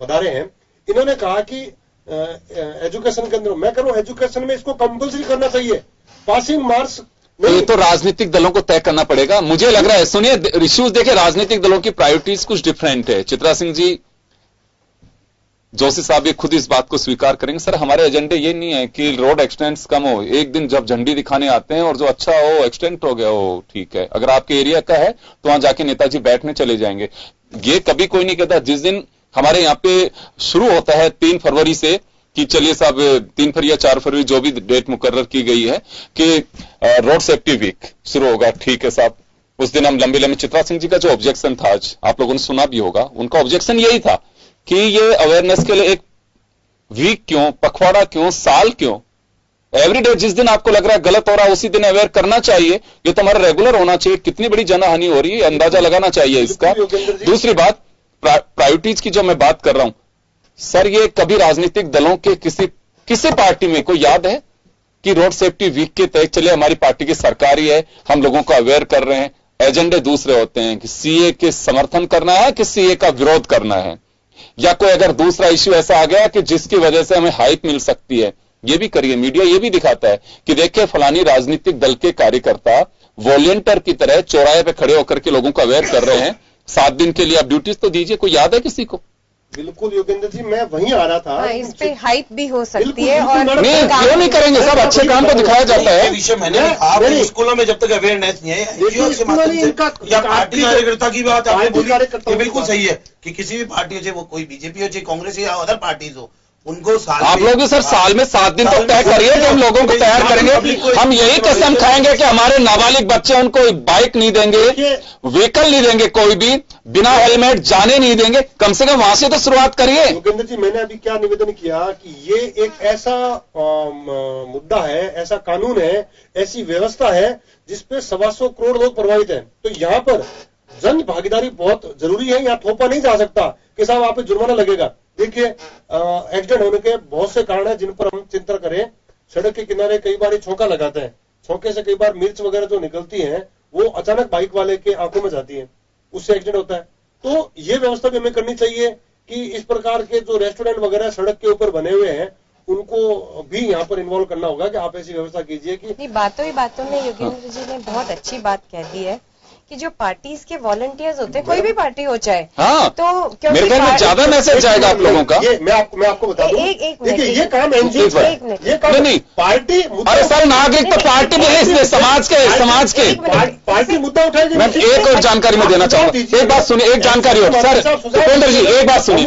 पधारे हैं, इन्होंने कहा कि एजुकेशन के अंदर, मैं कह रहा हूं एजुकेशन में इसको कंपल्सरी करना चाहिए, पासिंग मार्क्स। ये तो राजनीतिक दलों को तय करना पड़ेगा, मुझे लग रहा है। सुनिए इश्यूज देखिए, राजनीतिक दलों की प्रायोरिटीज कुछ डिफरेंट है। चित्रा सिंह जी, जोशी साहब ये खुद इस बात को स्वीकार करेंगे। सर हमारे एजेंडे ये नहीं है कि रोड एक्सटेंट्स कम हो, एक दिन जब झंडी दिखाने आते हैं और जो अच्छा हो एक्सटेंट हो गया हो, ठीक है, अगर आपके एरिया का है तो वहां जाके नेताजी बैठने चले जाएंगे। ये कभी कोई नहीं कहता। जिस दिन हमारे यहाँ पे शुरू होता है 3 फरवरी से, कि चलिए साहब 3 फरवरी या 4 फरवरी जो भी डेट मुकर्रर की गई है कि रोड सेफ्टी वीक शुरू होगा, ठीक है साहब, उस दिन हम लंबे लंबे। चित्रा सिंह जी का जो ऑब्जेक्शन था, आज आप लोगों ने सुना भी होगा, उनका ऑब्जेक्शन यही था कि ये अवेयरनेस के लिए एक वीक क्यों, पखवाड़ा क्यों, साल क्यों, एवरीडे जिस दिन आपको लग रहा है गलत हो रहा है उसी दिन अवेयर करना चाहिए। ये तो हमारा रेगुलर होना चाहिए। कितनी बड़ी जनहानि हो रही है, अंदाजा लगाना चाहिए इसका। दूसरी बात, प्रायोरिटीज की जो मैं बात कर रहा हूं सर, ये कभी राजनीतिक दलों के किसी पार्टी में कोई याद है कि रोड सेफ्टी वीक के तहत, चलिए हमारी पार्टी की सरकार ही है, हम लोगों को अवेयर कर रहे हैं, एजेंडे दूसरे होते हैं कि सीए के समर्थन करना है कि सीए का विरोध करना है, या कोई अगर दूसरा इश्यू ऐसा आ गया कि जिसकी वजह से हमें हाइप मिल सकती है, ये भी करिए। मीडिया ये भी दिखाता है कि देखिए फलानी राजनीतिक दल के कार्यकर्ता वॉलंटियर की तरह चौराहे पे खड़े होकर के लोगों को अवेयर कर रहे हैं, 7 दिन के लिए आप ड्यूटीज तो दीजिए। कोई याद है किसी को? बिल्कुल योगेंद्र जी, मैं वहीं आ रहा था। हाँ, इस पे हाइप भी हो सकती है, और नहीं क्यों नहीं करेंगे, सब अच्छे काम को दिखाया जाता है। विषय मैंने स्कूलों में जब तक अवेयरनेस नहीं है, या पार्टी कार्यकर्ता की बात आपने बोली, ये बिल्कुल सही है कि किसी भी पार्टी हो, चाहे वो कोई बीजेपी हो, चाहे कांग्रेस हो, या अदर पार्टीज हो, उनको आप लोग सर साल में 7 दिन तो तय करिए कि हम लोगों को तैयार करेंगे। हम यही कसम खाएंगे कि हमारे नाबालिग बच्चे, उनको बाइक नहीं देंगे, व्हीकल नहीं देंगे, कोई भी बिना हेलमेट जाने नहीं देंगे। कम से कम वहां से तो शुरुआत करिए। योगेंद्र जी, मैंने अभी क्या निवेदन किया कि ये एक ऐसा मुद्दा है, ऐसा कानून है, ऐसी व्यवस्था है जिसपे 125 करोड़ लोग प्रभावित हैं, तो यहाँ पर जन भागीदारी बहुत जरूरी है। यहाँ थोपा नहीं जा सकता कि साहब आप पे जुर्माना लगेगा। देखिए एक्सीडेंट होने के बहुत से कारण है जिन पर हम चिंता करें। सड़क के किनारे कई बार छौंका लगाते हैं, छौंके से कई बार मिर्च वगैरह जो निकलती है वो अचानक बाइक वाले के आंखों में जाती है, उससे एक्सीडेंट होता है। तो ये व्यवस्था भी हमें करनी चाहिए कि इस प्रकार के जो रेस्टोरेंट वगैरह सड़क के ऊपर बने हुए हैं उनको भी यहाँ पर इन्वॉल्व करना होगा कि आप ऐसी व्यवस्था कीजिए कि बातों ही बातों में योगेंद्र जी ने बहुत अच्छी बात कह दी है कि जो पार्टीज के वॉलंटियर्स होते हैं, कोई भी पार्टी हो चाहे, हाँ, तो मेरे ख्याल में ज्यादा मैसेज जाएगा आप लोगों का। ये मैं आपको बता दूं, देखिए ये काम एनजीओ, ये काम नहीं पार्टी। अरे सर नागरिक तो पार्टी में है, इसलिए समाज के पार्टी मुद्दा उठाएगी। मैं एक और जानकारी में देना चाहूंगा, एक बात सुनिए, एक जानकारी और सर उपेंद्र जी एक बात सुनिए,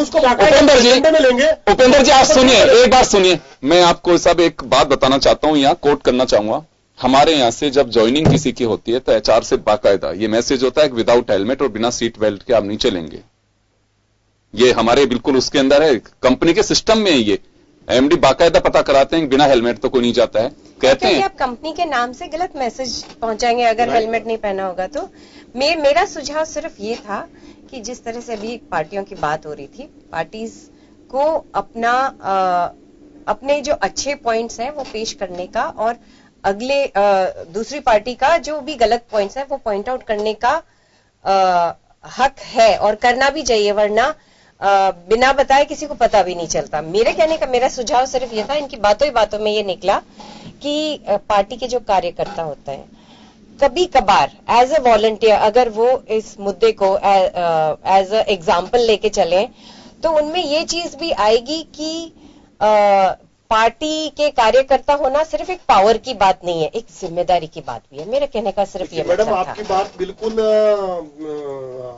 उपेंद्र जी आप सुनिए, एक बात सुनिए, मैं आपको सब एक बात बताना चाहता हूं, यहाँ कोट करना चाहूंगा। हमारे यहां से जब ज्वाइनिंग किसी की होती है तो एचआर से बाकायदा ये मैसेज होता है कि विदाउट हेलमेट और बिना सीट बेल्ट के आप नहीं चलेंगे। ये हमारे बिल्कुल उसके अंदर है, कंपनी के सिस्टम में है। ये एमडी बाकायदा पता कराते हैं कि बिना हेलमेट तो कोई नहीं जाता है, कहते हैं। आप कंपनी के नाम से गलत मैसेज पहुंचाएंगे अगर हेलमेट नहीं पहना होगा तो। मेरा सुझाव सिर्फ ये था कि जिस तरह से अभी पार्टियों की बात हो रही थी, पार्टीज को अपने जो अच्छे पॉइंट्स हैं वो पेश करने का, और अगले दूसरी पार्टी का जो भी गलत पॉइंट्स है वो पॉइंट आउट करने का हक है और करना भी चाहिए, वरना बिना बताए किसी को पता भी नहीं चलता। मेरे कहने का मेरा सुझाव सिर्फ ये था, इनकी बातों ही बातों में ये निकला कि पार्टी के जो कार्यकर्ता होते हैं कभी कभार एज अ वॉलंटियर अगर वो इस मुद्दे को एज अ एग्जाम्पल लेके चलें तो उनमें ये चीज भी आएगी कि पार्टी के कार्यकर्ता होना सिर्फ एक पावर की बात नहीं है, एक जिम्मेदारी की बात भी है। मेरे कहने का सिर्फ ये मैडम आपकी बात बिल्कुल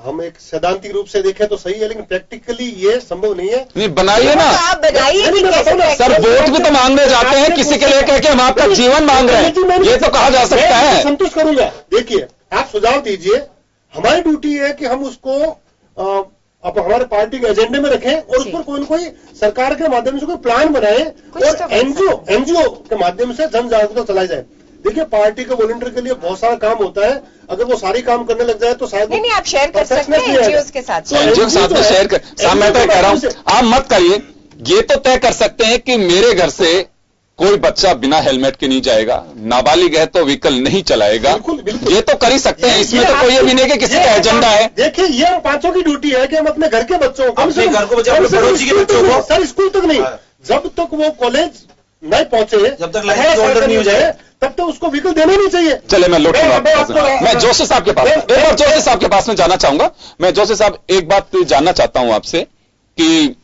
हम एक सैद्धांतिक रूप से देखें तो सही है, लेकिन प्रैक्टिकली ये संभव नहीं है। नहीं बनाइए ना, आप बनाइए कि कैसे सर वोट भी तो मांगने जाते हैं, किसी के लिए कह के हम आपका जीवन मांग रहे हैं, ये तो कहा जा सकता है। संतुष्ट करूंगा। देखिए आप सुझाव दीजिए, हमारी ड्यूटी है कि हम उसको अब हमारे पार्टी के एजेंडे में रखें और उस पर कोई न कोई सरकार के माध्यम से कोई प्लान बनाए और एनजीओ के माध्यम से जन जागरूकता चलाई जाए। देखिए पार्टी के वॉलंटियर के लिए बहुत सारा काम होता है, अगर वो सारी काम करने लग जाए तो शायद नहीं आप शेयर कर सकते हैं एनजीओ के साथ। एनजीओ के साथ में शेयर कर, मैं तो कह रहा हूं आप मत करिए, ये तो तय कर सकते हैं कि मेरे घर से कोई बच्चा बिना हेलमेट के नहीं जाएगा, नाबालिग है तो व्हीकल नहीं चलाएगा। बिल्कुल। ये तो कर ही सकते हैं, इसमें तो कोई ये भी नहीं कि किसी का एजेंडा है। देखिए ये हम पांचों की ड्यूटी है कि हम अपने घर के बच्चों को, अपने घर को बचाओ, पड़ोसी के बच्चों को, सर स्कूल तक नहीं, जब तक वो कॉलेज नहीं पहुंचे, जब तक लाइसेंस होल्डर नहीं हो जाए तब तक उसको व्हीकल देना नहीं चाहिए। चले मैं मैं जोशी साहब के पास, एक बार जोशी साहब के पास में जाना चाहूंगा। मैं जोशी साहब एक बात जानना चाहता हूं आपसे कि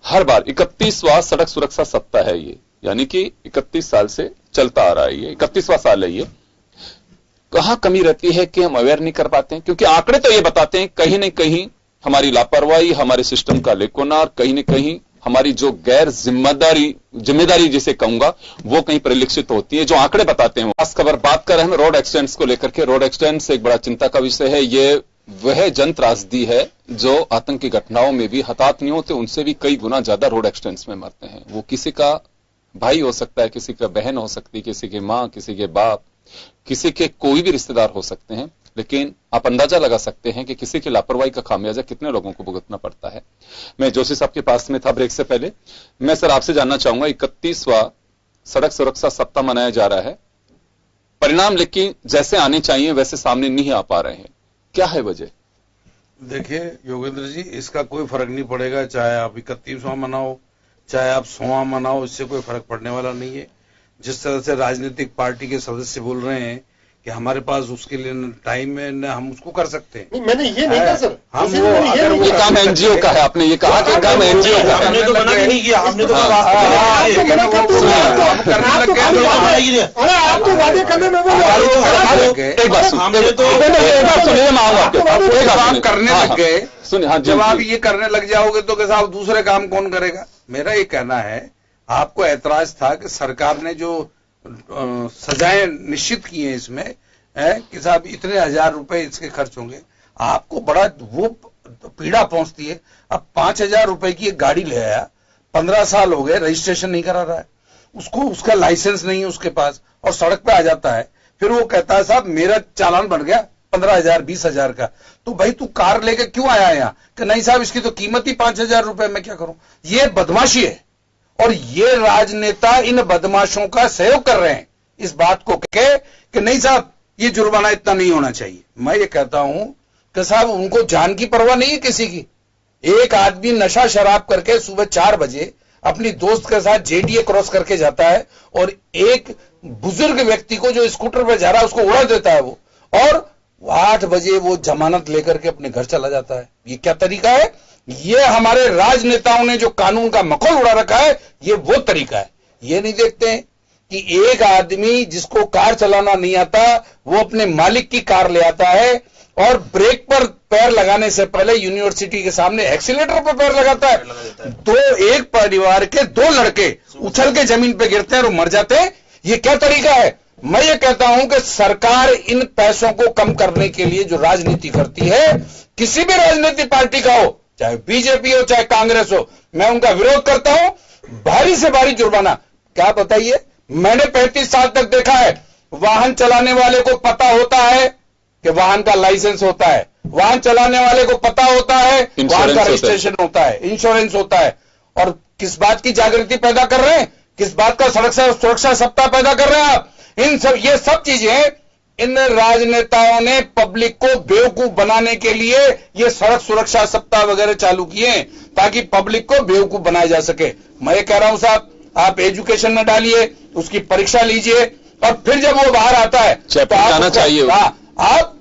हर बार 31वां सड़क सुरक्षा सप्ताह है ये, यानी कि 31 साल से चलता आ रहा है, ये 31वां साल है, ये कहां कमी रहती है कि हम अवेयर नहीं कर पाते हैं? क्योंकि आंकड़े तो ये बताते हैं कहीं न कहीं हमारी लापरवाही, हमारे सिस्टम का लेकोनार, कहीं न कहीं हमारी जो गैर जिम्मेदारी जिसे कहूंगा वो कहीं परिलक्षित होती है, जो आंकड़े बताते हैं। खास खबर बात कर रहे हैं रोड एक्सीडेंट्स को लेकर के। रोड एक्सीडेंट्स एक बड़ा चिंता का विषय है। ये वह जन त्रासदी है जो आतंकी घटनाओं में भी हताहत नहीं होते, उनसे भी कई गुना ज्यादा रोड एक्सीडेंट्स में मरते हैं। वो किसी का भाई हो सकता है, किसी का बहन हो सकती है, किसी की मां, किसी के बाप, किसी के कोई भी रिश्तेदार हो सकते हैं, लेकिन आप अंदाजा लगा सकते हैं कि किसी की लापरवाही का खामियाजा कितने लोगों को भुगतना पड़ता है। मैं जोशी साहब के पास में था ब्रेक से पहले। मैं सर आपसे जानना चाहूंगा, 31वां सड़क सुरक्षा सप्ताह मनाया जा रहा है, परिणाम लेकिन जैसे आने चाहिए वैसे सामने नहीं आ पा रहे हैं, क्या है वजह? देखिए योगेंद्र जी, इसका कोई फर्क नहीं पड़ेगा, चाहे आप 31वां मनाओ चाहे आप 100वां मनाओ, इससे कोई फर्क पड़ने वाला नहीं है। जिस तरह से राजनीतिक पार्टी के सदस्य बोल रहे हैं कि हमारे पास उसके लिए टाइम है न हम उसको कर सकते हैं। मैंने ये नहीं कहा सर, हम ये काम एनजीओ का है, आपने ये कहा कि काम एनजीओ का है। हमने तो मना नहीं किया, हमने तो आपको वादे करने में एक बात सुनिए, मैं आऊंगा आप करने लग गए, सुनिए। हाँ, जब आप ये करने लग जाओगे तो कैसा आप दूसरे काम कौन करेगा? मेरा ये कहना है, आपको ऐतराज था कि सरकार ने जो सजाएं निश्चित की हैं इसमें कि साहब इतने 1000 रुपए इसके खर्च होंगे, आपको बड़ा वो पीड़ा पहुंचती है। अब 5000 रुपए की एक गाड़ी ले आया, 15 साल हो गए, रजिस्ट्रेशन नहीं करा रहा है, उसको उसका लाइसेंस नहीं है उसके पास, और सड़क पे आ जाता है, फिर वो कहता है साहब मेरा चालान बन गया 15,000 20,000 का। तो भाई तू कार लेके क्यों आया यहाँ? कि नहीं साहब इसकी तो कीमत ही 5,000 रुपए, मैं क्या करूं? ये बदमाशी है, और ये राजनेता इन बदमाशों का सहयोग कर रहे हैं इस बात को कह कि नहीं साहब ये जुर्माना इतना नहीं होना चाहिए। मैं ये कहता हूं कि साहब उनको जान की परवाह नहीं है किसी की। एक आदमी नशा शराब करके सुबह 4 बजे अपनी दोस्त के साथ जेडीए क्रॉस करके जाता है और एक बुजुर्ग व्यक्ति को जो स्कूटर पर जा रहा है उसको उड़ा देता है वो, और 8 बजे वो जमानत लेकर के अपने घर चला जाता है। ये क्या तरीका है? ये हमारे राजनेताओं ने जो कानून का मखौल उड़ा रखा है, ये वो तरीका है। ये नहीं देखते हैं कि एक आदमी जिसको कार चलाना नहीं आता वो अपने मालिक की कार ले आता है और ब्रेक पर पैर लगाने से पहले यूनिवर्सिटी के सामने एक्सीलेटर पर पैर लगाता है, तो एक परिवार के 2 लड़के उछल के जमीन पे गिरते हैं और मर जाते हैं। ये क्या तरीका है? मैं ये कहता हूं कि सरकार इन पैसों को कम करने के लिए जो राजनीति करती है, किसी भी राजनीतिक पार्टी का हो, चाहे बीजेपी हो चाहे कांग्रेस हो, मैं उनका विरोध करता हूं। भारी से भारी जुर्माना, क्या बताइए, मैंने 35 साल तक देखा है, वाहन चलाने वाले को पता होता है कि वाहन का लाइसेंस होता है, वाहन चलाने वाले को पता होता है वाहन का रजिस्ट्रेशन होता है, इंश्योरेंस होता है, और किस बात की जागृति पैदा कर रहे हैं, किस बात का सुरक्षा सप्ताह पैदा कर रहे हैं आप? ये सब चीजें इन राजनेताओं ने पब्लिक को बेवकूफ बनाने के लिए ये सड़क सुरक्षा सप्ताह वगैरह चालू किए हैं ताकि पब्लिक को बेवकूफ बनाया जा सके। मैं ये कह रहा हूं साहब, आप एजुकेशन में डालिए, उसकी परीक्षा लीजिए और फिर जब वो बाहर आता है तो आप चाहिए। आप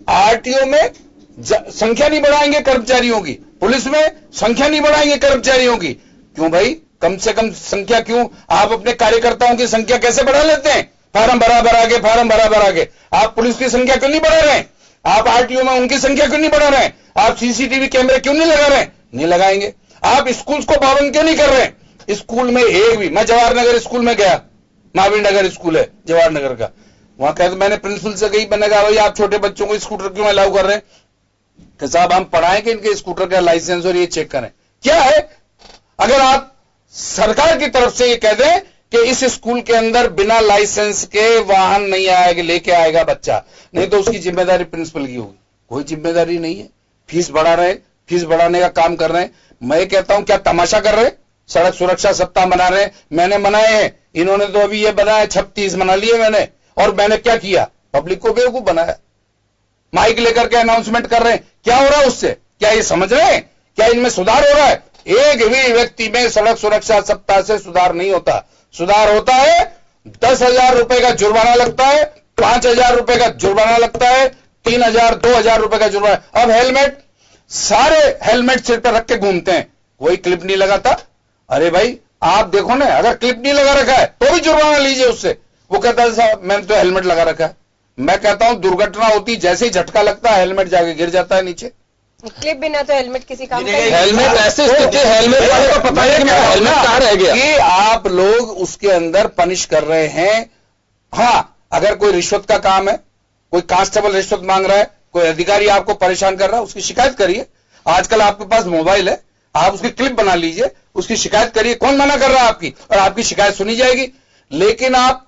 आरटीओ में संख्या नहीं बढ़ाएंगे कर्मचारियों की, पुलिस में संख्या नहीं बढ़ाएंगे कर्मचारियों की। क्यों भाई, कम से कम संख्या क्यों? आप अपने कार्यकर्ताओं की संख्या कैसे बढ़ा लेते हैं? फार्म भरा के आप पुलिस की संख्या क्यों नहीं बढ़ा रहे हैं? आप आरटीओ में उनकी संख्या क्यों नहीं बढ़ा रहे हैं? आप सीसीटीवी कैमरे क्यों नहीं लगा रहे हैं? नहीं लगाएंगे। आप स्कूल्स को पाबंद क्यों नहीं कर रहे हैं? स्कूल में एक भी, मैं जवाहर नगर स्कूल में गया, महावीर नगर स्कूल है जवाहर नगर का, वहां कहते मैंने प्रिंसिपल से कही, मैंने कहा भाई आप छोटे बच्चों को स्कूटर क्यों अलाउ कर रहे हैं? कि साहब हम पढ़ाएं कि इनके स्कूटर का लाइसेंस और ये चेक करें। क्या है, अगर आप सरकार की तरफ से ये कह दें कि इस स्कूल के अंदर बिना लाइसेंस के वाहन नहीं आएगा, लेके आएगा बच्चा, नहीं तो उसकी जिम्मेदारी प्रिंसिपल की होगी। कोई जिम्मेदारी नहीं है, फीस बढ़ा रहे, फीस बढ़ाने का काम कर रहे हैं। मैं कहता हूं क्या तमाशा कर रहे हैं? सड़क सुरक्षा सप्ताह मना रहे हैं, मैंने मनाए हैं, इन्होंने तो अभी ये बनाया 36 मना लिए मैंने, और मैंने क्या किया? पब्लिक को बेवकूफ बनाया। माइक लेकर के अनाउंसमेंट कर रहे हैं, क्या हो रहा है उससे? क्या ये समझ रहे हैं? क्या इनमें सुधार हो रहा है? एक भी व्यक्ति में सड़क सुरक्षा सप्ताह से सुधार नहीं होता। सुधार होता है 10,000 रुपए का जुर्माना लगता है, 5,000 रुपए का जुर्माना लगता है, 3,000 2,000 रुपए का जुर्माना। अब हेलमेट, सारे हेलमेट सिर पर रख के घूमते हैं, कोई क्लिप नहीं लगाता। अरे भाई आप देखो ना, अगर क्लिप नहीं लगा रखा है तो भी जुर्माना लीजिए उससे। वो कहता है साहब मैंने तो हेलमेट लगा रखा है। मैं कहता हूं दुर्घटना होती, जैसे ही झटका लगता है हेलमेट जाके गिर जाता है नीचे। क्लिप बिना तो हेलमेट किसी काम का नहीं। हेलमेट ऐसे स्थिति, हेलमेट वाले को पता है कि मेरा हेलमेट कहां रह गया, कि आप लोग उसके अंदर पनिश कर रहे हैं। हां, अगर कोई रिश्वत का काम है, कोई कांस्टेबल रिश्वत मांग रहा है, कोई अधिकारी आपको परेशान कर रहा है, उसकी शिकायत करिए। आजकल आपके पास मोबाइल है, आप उसकी क्लिप बना लीजिए, उसकी शिकायत करिए। कौन मना कर रहा है आपकी? और आपकी शिकायत सुनी जाएगी। लेकिन आप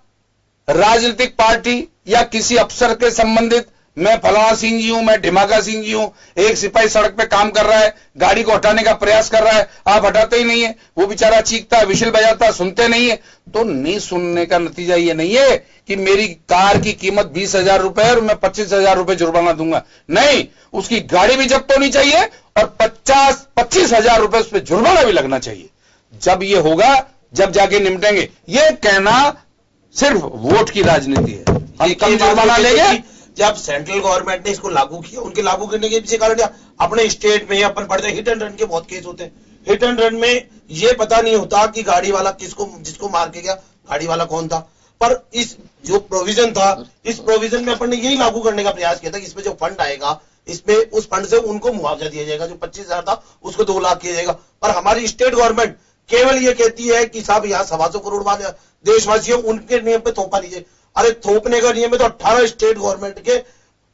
राजनीतिक पार्टी या किसी अफसर के संबंधित, मैं फलाना सिंह जी हूं, मैं ढिमाका सिंह जी हूं, एक सिपाही सड़क पे काम कर रहा है, गाड़ी को हटाने का प्रयास कर रहा है, आप हटाते ही नहीं है, वो बेचारा चीखता है, विशिल बजाता, सुनते नहीं है। तो नहीं सुनने का नतीजा ये नहीं है कि मेरी कार की कीमत 20,000 रुपए है और मैं 25,000 रुपए जुर्माना दूंगा। नहीं, उसकी गाड़ी भी जब्त होनी चाहिए और 25,000 रुपए उस पर जुर्माना भी लगना चाहिए। जब ये होगा, जब जाके निपटेंगे। ये कहना सिर्फ वोट की राजनीति है। हम कम जुर्माना लेंगे। जब सेंट्रल गवर्नमेंट ने इसको लागू किया, उनके लागू करने के पीछे कारण क्या? अपने स्टेट में अपन पढ़ते हिट एंड रन के बहुत केस होते हैं। हिट एंड रन में ये पता नहीं होता कि गाड़ी वाला जिसको मार के गया, गाड़ी वाला कौन था। पर इस जो प्रोविजन था, इस प्रोविजन में अपन ने यही लागू करने का प्रयास किया था कि इसमें जो फंड आएगा, इसमें उस फंड से उनको मुआवजा दिया जाएगा। जो 25,000 था उसको 2 लाख किया जाएगा। पर हमारी स्टेट गवर्नमेंट केवल ये कहती है कि साहब यहाँ 125 करोड़ वाले देशवासियों, उनके नियम पे थोपा लीजिए। अरे थोपने का नियम है तो 18 स्टेट गवर्नमेंट के,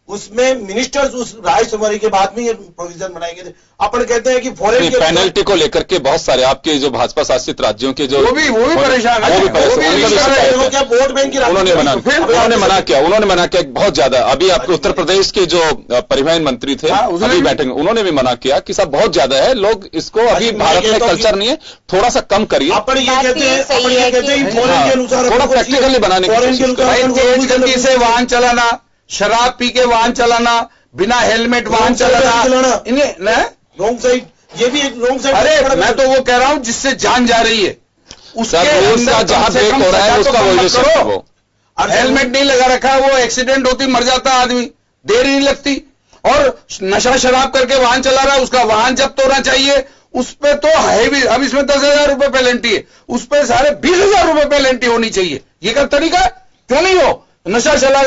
उसमें मिनिस्टर्स उस राय सुनवाई के बाद में ये प्रोविजन बनाए गए थे। अपन कहते हैं कि फॉरेन के पेनल्टी को लेकर के बहुत सारे आपके जो भाजपा शासित राज्यों के जो वो भी परेशान है। वोट बैंक की उन्होंने मना किया बहुत ज्यादा। अभी आपके उत्तर प्रदेश के जो परिवहन मंत्री थे अभी बैठक में, उन्होंने भी मना किया कि साहब बहुत ज्यादा है, लोग इसको अभी भारत में कल्चर नहीं है, थोड़ा सा कम करिए। अपन ये कहते हैं फॉरेन के अनुसार थोड़ा प्रैक्टिकली बनाने की तेज गति से वाहन चलाना, शराब पी के वाहन चलाना, बिना हेलमेट वाहन चलाना, इन्हें रॉन्ग साइड, ये भी एक रॉन्ग साइड। अरे मैं तो वो कह रहा हूं जिससे जान जा रही है उसके जहां ब्रेक हो रहा है उसका वॉल्यूशन करो। हेलमेट नहीं लगा रखा है, वो एक्सीडेंट होती, मर जाता आदमी, देर नहीं लगती। और नशा शराब करके वाहन चला रहा है, उसका वाहन जब्त होना चाहिए। उस पे तो है भी, अब इसमें 10,000 रुपए पेनल्टी है, उस पे सारे 20,000 रुपए पेनल्टी होनी चाहिए। ये क्या तरीका है? क्यों नहीं हो? नशा चला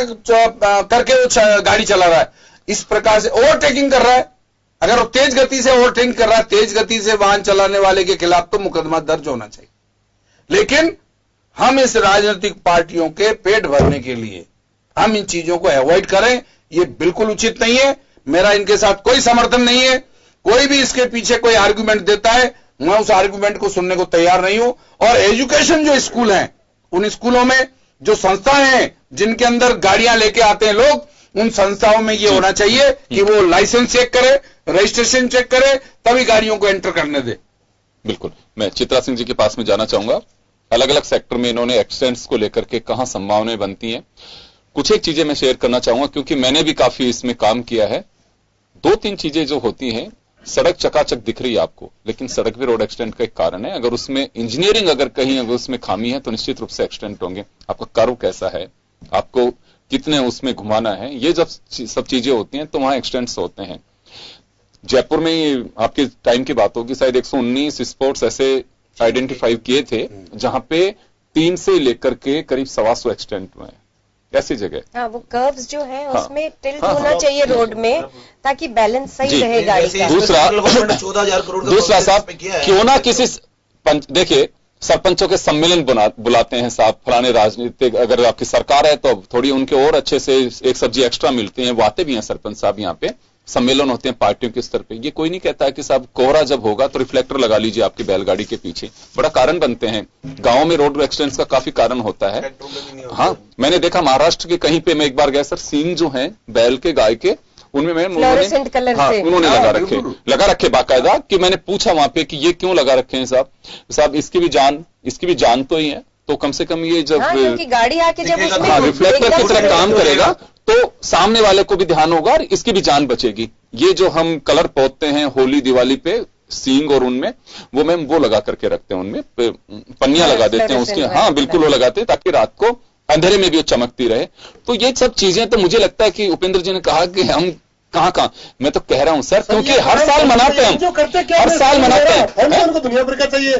करके वो गाड़ी चला रहा है, इस प्रकार से ओवरटेकिंग कर रहा है। अगर वो तेज गति से ओवरटेकिंग कर रहा है, तेज गति से वाहन चलाने वाले के खिलाफ तो मुकदमा दर्ज होना चाहिए। लेकिन हम इस राजनीतिक पार्टियों के पेट भरने के लिए हम इन चीजों को अवॉइड करें, ये बिल्कुल उचित नहीं है। मेरा इनके साथ कोई समर्थन नहीं है। कोई भी इसके पीछे कोई आर्गुमेंट देता है, मैं उस आर्गुमेंट को सुनने को तैयार नहीं हूं। और एजुकेशन जो स्कूल हैं, उन स्कूलों में जो संस्थाएं हैं जिनके अंदर गाड़ियां लेके आते हैं लोग, उन संस्थाओं में ये होना चाहिए कि वो लाइसेंस चेक करे, रजिस्ट्रेशन चेक करे, तभी गाड़ियों को एंटर करने दे। बिल्कुल। मैं चित्रा सिंह जी के पास में जाना चाहूंगा। अलग अलग सेक्टर में इन्होंने एक्सीडेंट्स को लेकर के कहां संभावनाएं बनती हैं। कुछ एक चीजें मैं शेयर करना चाहूंगा क्योंकि मैंने भी काफी इसमें काम किया है। 2-3 चीजें जो होती हैं, सड़क चकाचक दिख रही है आपको, लेकिन सड़क भी रोड एक्सीडेंट का एक कारण है। अगर उसमें इंजीनियरिंग अगर कहीं अगर उसमें खामी है तो निश्चित रूप से एक्सीडेंट होंगे। आपका कर्व कैसा है, आपको कितने उसमें घुमाना है, ये जब सब चीजें होती हैं तो वहां एक्सीडेंट्स होते हैं। जयपुर में आपके टाइम की बात होगी, शायद 119 स्पॉट्स ऐसे आइडेंटिफाई किए थे जहां पे 3 से लेकर के करीब 125 एक्सीडेंट हुए हैं। ऐसी जगह हाँ, वो कर्व्स जो है उसमें टिल्ट होना चाहिए रोड में ताकि बैलेंस सही रहे गाड़ी का। दूसरा 14,000 करोड़ दूसरा साहब, क्यों ना किसी देखिए सरपंचों के सम्मेलन बुलाते हैं साहब, फलाने राजनीतिक अगर आपकी सरकार है तो थोड़ी उनके और अच्छे से एक सब्जी एक्स्ट्रा मिलती है, वो आते भी हैं सरपंच साहब, यहाँ पे सम्मेलन होते हैं पार्टियों के स्तर पे। ये कोई नहीं कहता है कि साहब कोहरा जब होगा तो रिफ्लेक्टर लगा लीजिए आपकी बैलगाड़ी के पीछे, बड़ा कारण बनते हैं। गांव में रोड एक्सीडेंट्स का काफी कारण होता है। हाँ, मैंने देखा महाराष्ट्र के कहीं पे मैं एक बार गया सर, सींग जो है बैल के गाय के, उनमें उन्होंने लगा रखे बाकायदा, कि मैंने पूछा वहां पे कि ये क्यों लगा रखे हैं साहब इसकी भी जान तो ही है, तो कम से कम ये जब गाड़ी आके जब रिफ्लेक्टर की तरह काम करेगा तो सामने वाले को भी ध्यान होगा और इसकी भी जान बचेगी। ये जो हम कलर पोतते हैं होली दिवाली पे सींग और उनमें, वो मैम वो लगा करके रखते हैं, उनमें पन्नियां लगा देते हैं उसकी, हाँ बिल्कुल वो लगाते हैं ताकि रात को अंधेरे में भी वो चमकती रहे। तो ये सब चीजें तो मुझे लगता है कि उपेंद्र जी ने कहा कि हम कहां मैं तो कह रहा हूं सर, क्योंकि हर साल मनाते हैं, हर साल मनाते हैं। उनको दुनिया भर का चाहिए,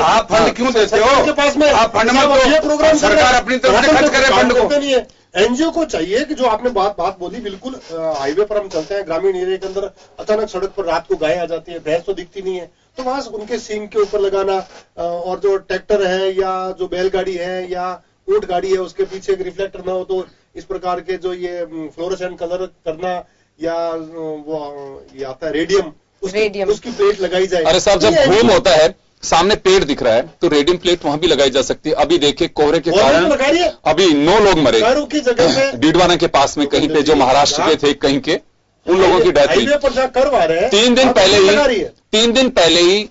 आप फंड क्यों देते हो? आपके पास में आप फंड में ये प्रोग्राम सरकार अपनी तरफ से खर्च करे फंड को। नहीं है, एनजीओ को चाहिए कि जो आपने बात बोली बिल्कुल, हाईवे पर हम चलते हैं ग्रामीण एरिया के अंदर, अचानक सड़क पर रात को गाय आ जाती है, भैंस तो दिखती नहीं है, तो वहां उनके सींग के ऊपर लगाना, और जो ट्रैक्टर है या जो बैलगाड़ी है या ऊंट गाड़ी है उसके पीछे एक रिफ्लेक्टर ना हो, तो इस प्रकार के जो ये फ्लोरोसेंट कलर करना, या वो ये आता है रेडियम, उसकी प्लेट लगाई जाए। अरे साहब जब घूम होता है सामने पेड़ दिख रहा है तो रेडियम प्लेट वहां भी लगाई जा सकती है। अभी देखिए कोहरे के कारण अभी 9 लोग मरे की जगह पे डीडवाना के पास में कहीं पे, जो महाराष्ट्र के थे कहीं के, उन लोगों की डेथ हुई। 3 दिन पहले ही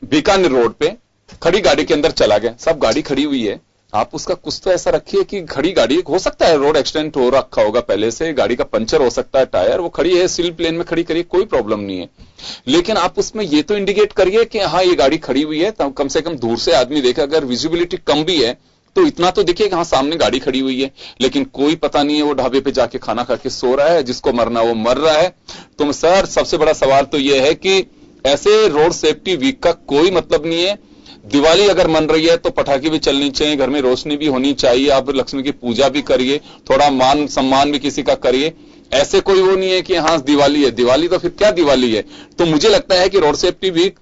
बीकानेर रोड पे खड़ी गाड़ी के अंदर चला गया। सब गाड़ी खड़ी हुई है, आप उसका कुछ तो ऐसा रखिए कि खड़ी गाड़ी, हो सकता है रोड एक्सीडेंट हो रखा होगा पहले से, गाड़ी का पंचर हो सकता है, टायर, वो खड़ी है सिल प्लेन में खड़ी करिए, कोई प्रॉब्लम नहीं है, लेकिन आप उसमें ये तो इंडिकेट करिए कि हाँ ये गाड़ी खड़ी हुई है, तो कम से कम दूर से आदमी देखे, अगर विजिबिलिटी कम भी है तो इतना तो देखिए कि हाँ सामने गाड़ी खड़ी हुई है। लेकिन कोई पता नहीं है वो ढाबे पे जाके खाना खा के सो रहा है, जिसको मरना वो मर रहा है। तो सर सबसे बड़ा सवाल तो ये है कि ऐसे रोड सेफ्टी वीक का कोई मतलब नहीं है। दिवाली अगर मन रही है तो पटाखे भी चलनी चाहिए, घर में रोशनी भी होनी चाहिए, आप लक्ष्मी की पूजा भी करिए, थोड़ा मान सम्मान भी किसी का करिए। ऐसे कोई वो नहीं है कि हाँ दिवाली है, दिवाली तो फिर क्या दिवाली है। तो मुझे लगता है कि रोड सेफ्टी वीक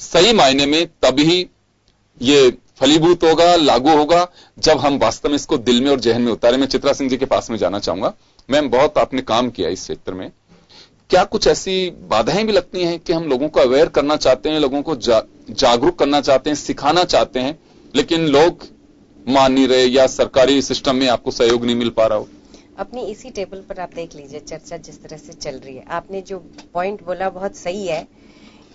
सही मायने में तभी ये फलीभूत होगा, लागू होगा, जब हम वास्तव में इसको दिल में और जहन में उतारे। मैं चित्रा सिंह जी के पास में जाना चाहूंगा। मैम बहुत आपने काम किया इस क्षेत्र में, क्या कुछ ऐसी बाधाएं भी लगती हैं कि हम लोगों को अवेयर करना चाहते हैं, लोगों को जागरूक करना चाहते हैं, सिखाना चाहते हैं, लेकिन लोग मान नहीं रहे या सरकारी सिस्टम में आपको सहयोग नहीं मिल पा रहा हो? अपनी इसी टेबल पर आप देख लीजिए चर्चा जिस तरह से चल रही है। आपने जो पॉइंट बोला बहुत सही है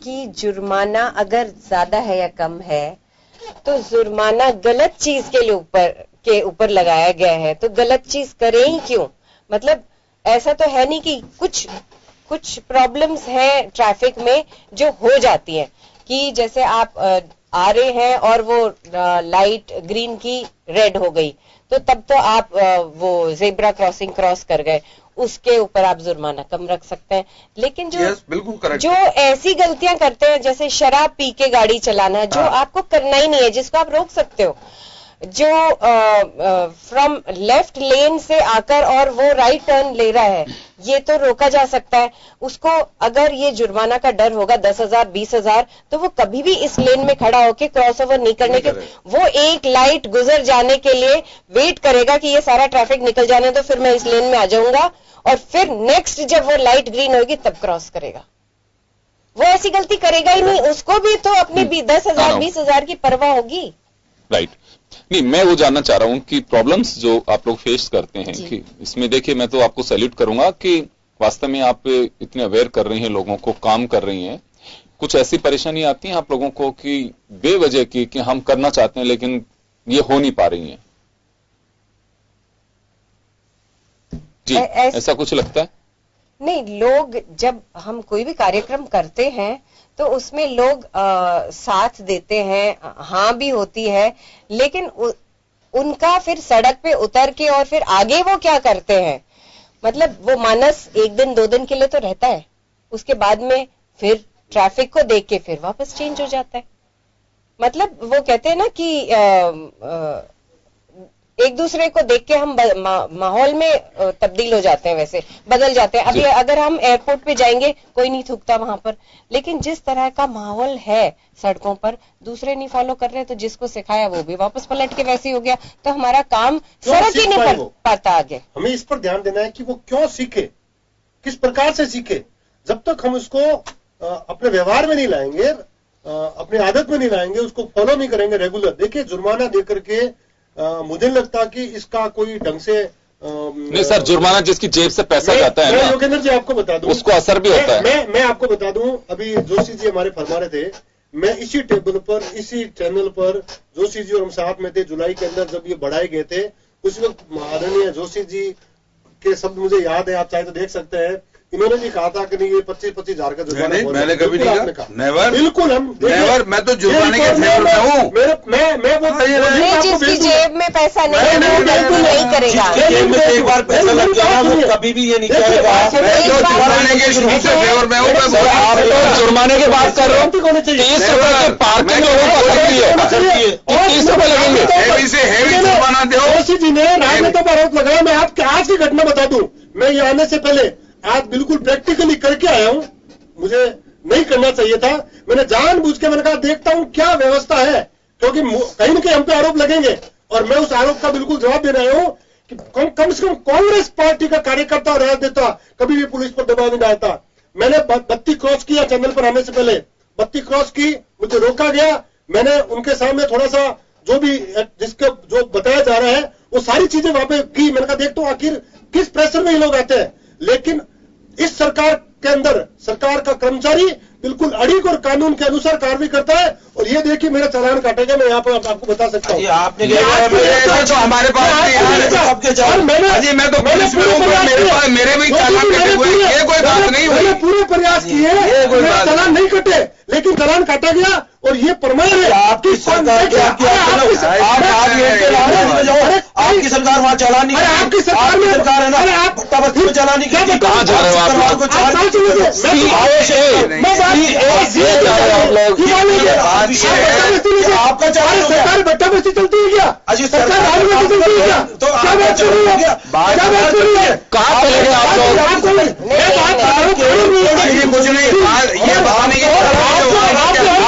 कि जुर्माना अगर ज्यादा है या कम है, तो जुर्माना गलत चीज के ऊपर लगाया गया है, तो गलत चीज करें ही क्यों। मतलब ऐसा तो है नहीं कि कुछ प्रॉब्लम्स हैं ट्रैफिक में जो हो जाती हैं, कि जैसे आप आ रहे हैं और वो लाइट ग्रीन की रेड हो गई, तो तब तो आप वो जेब्रा क्रॉसिंग क्रॉस कर गए, उसके ऊपर आप जुर्माना कम रख सकते हैं। लेकिन जो ऐसी गलतियां करते हैं जैसे शराब पी के गाड़ी चलाना, जो आपको करना ही नहीं है, जिसको आप रोक सकते हो, जो फ्रॉम लेफ्ट लेन से आकर और वो राइट टर्न ले रहा है, ये तो रोका जा सकता है। उसको अगर ये जुर्माना का डर होगा 10,000 20,000, तो वो कभी भी इस लेन में खड़ा होके क्रॉस ओवर नहीं करने के, वो एक लाइट गुजर जाने के लिए वेट करेगा कि ये सारा ट्रैफिक निकल जाने तो फिर मैं इस लेन में आ जाऊंगा, और फिर नेक्स्ट जब वो लाइट ग्रीन होगी तब क्रॉस करेगा। वो ऐसी गलती करेगा ही नहीं, उसको भी तो अपनी 10,000 20,000 की परवाह होगी। राइट नहीं, मैं वो जानना चाह रहा हूं कि प्रॉब्लम्स जो आप लोग फेस करते हैं, कि इसमें देखिए मैं तो आपको सैल्यूट करूंगा कि वास्तव में आप इतने अवेयर कर रही हैं, लोगों को काम कर रही हैं, कुछ ऐसी परेशानी आती है आप लोगों को कि बेवजह की कि हम करना चाहते हैं लेकिन ये हो नहीं पा रही है? जी, ऐसा कुछ लगता है? नहीं, लोग जब हम कोई भी कार्यक्रम करते हैं तो उसमें लोग साथ देते हैं, हाँ भी होती है, लेकिन उनका फिर सड़क पे उतर के और फिर आगे वो क्या करते हैं, मतलब वो मानस 1 दिन 2 दिन के लिए तो रहता है, उसके बाद में फिर ट्रैफिक को देख के फिर वापस चेंज हो जाता है। मतलब वो कहते हैं ना कि एक दूसरे को देख के हम माहौल में तब्दील हो जाते हैं, वैसे बदल जाते हैं। अभी अगर हम एयरपोर्ट पे जाएंगे कोई नहीं थूकता वहां पर, लेकिन जिस तरह का माहौल है सड़कों पर दूसरे नहीं फॉलो कर रहे, तो जिसको सिखाया वो भी वापस पलट के वैसे ही हो गया, तो हमारा काम सड़क ही नहीं पाता आगे। हमें इस पर ध्यान देना है कि वो क्यों सीखे, किस प्रकार से सीखे। जब तक हम उसको अपने व्यवहार में नहीं लाएंगे, अपनी आदत में नहीं लाएंगे, उसको फॉलो नहीं करेंगे रेगुलर। देखिए, जुर्माना दे करके मुझे नहीं लगता कि इसका कोई ढंग से नहीं सर, जुर्माना जिसकी जेब से पैसा जाता है ना, योगेंद्र जी आपको बता दूं, उसको असर भी होता है। मैं आपको बता दूं, अभी जोशी जी हमारे फरमा रहे थे, मैं इसी टेबल पर, इसी चैनल पर जोशी जी और हम साथ में थे जुलाई के अंदर जब ये बढ़ाए गए थे। उस वक्त आदरणीय जोशी जी के शब्द मुझे याद है, आप चाहे तो देख सकते हैं। इन्होंने भी कहा था कि नहीं, ये 25-25 हजार का जुर्माना। मैंने कभी नहीं कहा, नेवर, बिल्कुल हम नेवर, मैं तो जुर्माने के फेवर में हूँ। मैं जिसकी जेब में पैसा नहीं है वो बिल्कुल नहीं करेगा। जेब में एक बार पैसा लग गया वो कभी भी ये नहीं करेगा। जुर्माने के शुरू से फेवर में हूँ। आप तो जुर्माने की बात कर रहे हो, 30 रुपए की पार्किंग लोगों को लगती है, 30 रुपए लगेंगे। हेवी जुर्माना दो। जोशी जी ने राजनेता पर आरोप लगाया। मैं आपके आज की घटना बता दूं, मैं ये आने से पहले आज बिल्कुल प्रैक्टिकली करके आया हूं, मुझे नहीं करना चाहिए था। मैंने जानबूझ के मैंने कहा देखता हूं क्या व्यवस्था है, क्योंकि कहीं न कहीं हम पे आरोप लगेंगे और मैं उस आरोप का बिल्कुल जवाब दे रहा हूं कि कम से कम कांग्रेस पार्टी का कार्यकर्ता और राजनेता कभी भी पुलिस पर दबाव नहीं डालता। मैंने बत्ती क्रॉस किया चैनल पर आने से पहले, बत्ती क्रॉस की, मुझे रोका गया। मैंने उनके सामने थोड़ा सा जो भी जिसके जो बताया जा रहा है वो सारी चीजें वहां पे की। मैंने कहा देखता हूं आखिर किस प्रेशर में ये लोग आते हैं। लेकिन इस सरकार के अंदर सरकार का कर्मचारी बिल्कुल अड़िग और कानून के अनुसार कार्रवाई करता है। और ये देखिए मेरा चालान काटेगा, मैं यहाँ पर आपको बता सकता हूँ। आपने तो हमारे पास मैं तो पुलिस में हूँ, मेरे पास मेरे भी चालान कटे हुए, ये कोई बात नहीं हुई। मैंने पूरे प्रयास किए, चालान नहीं कटे, लेकिन चालान काटा गया और ये प्रमाण है आपकी सरकार। आपकी सरकार वहाँ चालान नहीं, आपकी सरकार है ना, अरे आप भट्टाबस्ती में चालान नहीं की। कहाँ जा रहे हो आप लोग? आपका चालान सरकार भट्टाबस्ती चलती है क्या? अजी सरकार चलती है क्या? तो क्या बात कर रही है? कहाँ चले गए आप लोग? कुछ नहीं, ये बताने की आप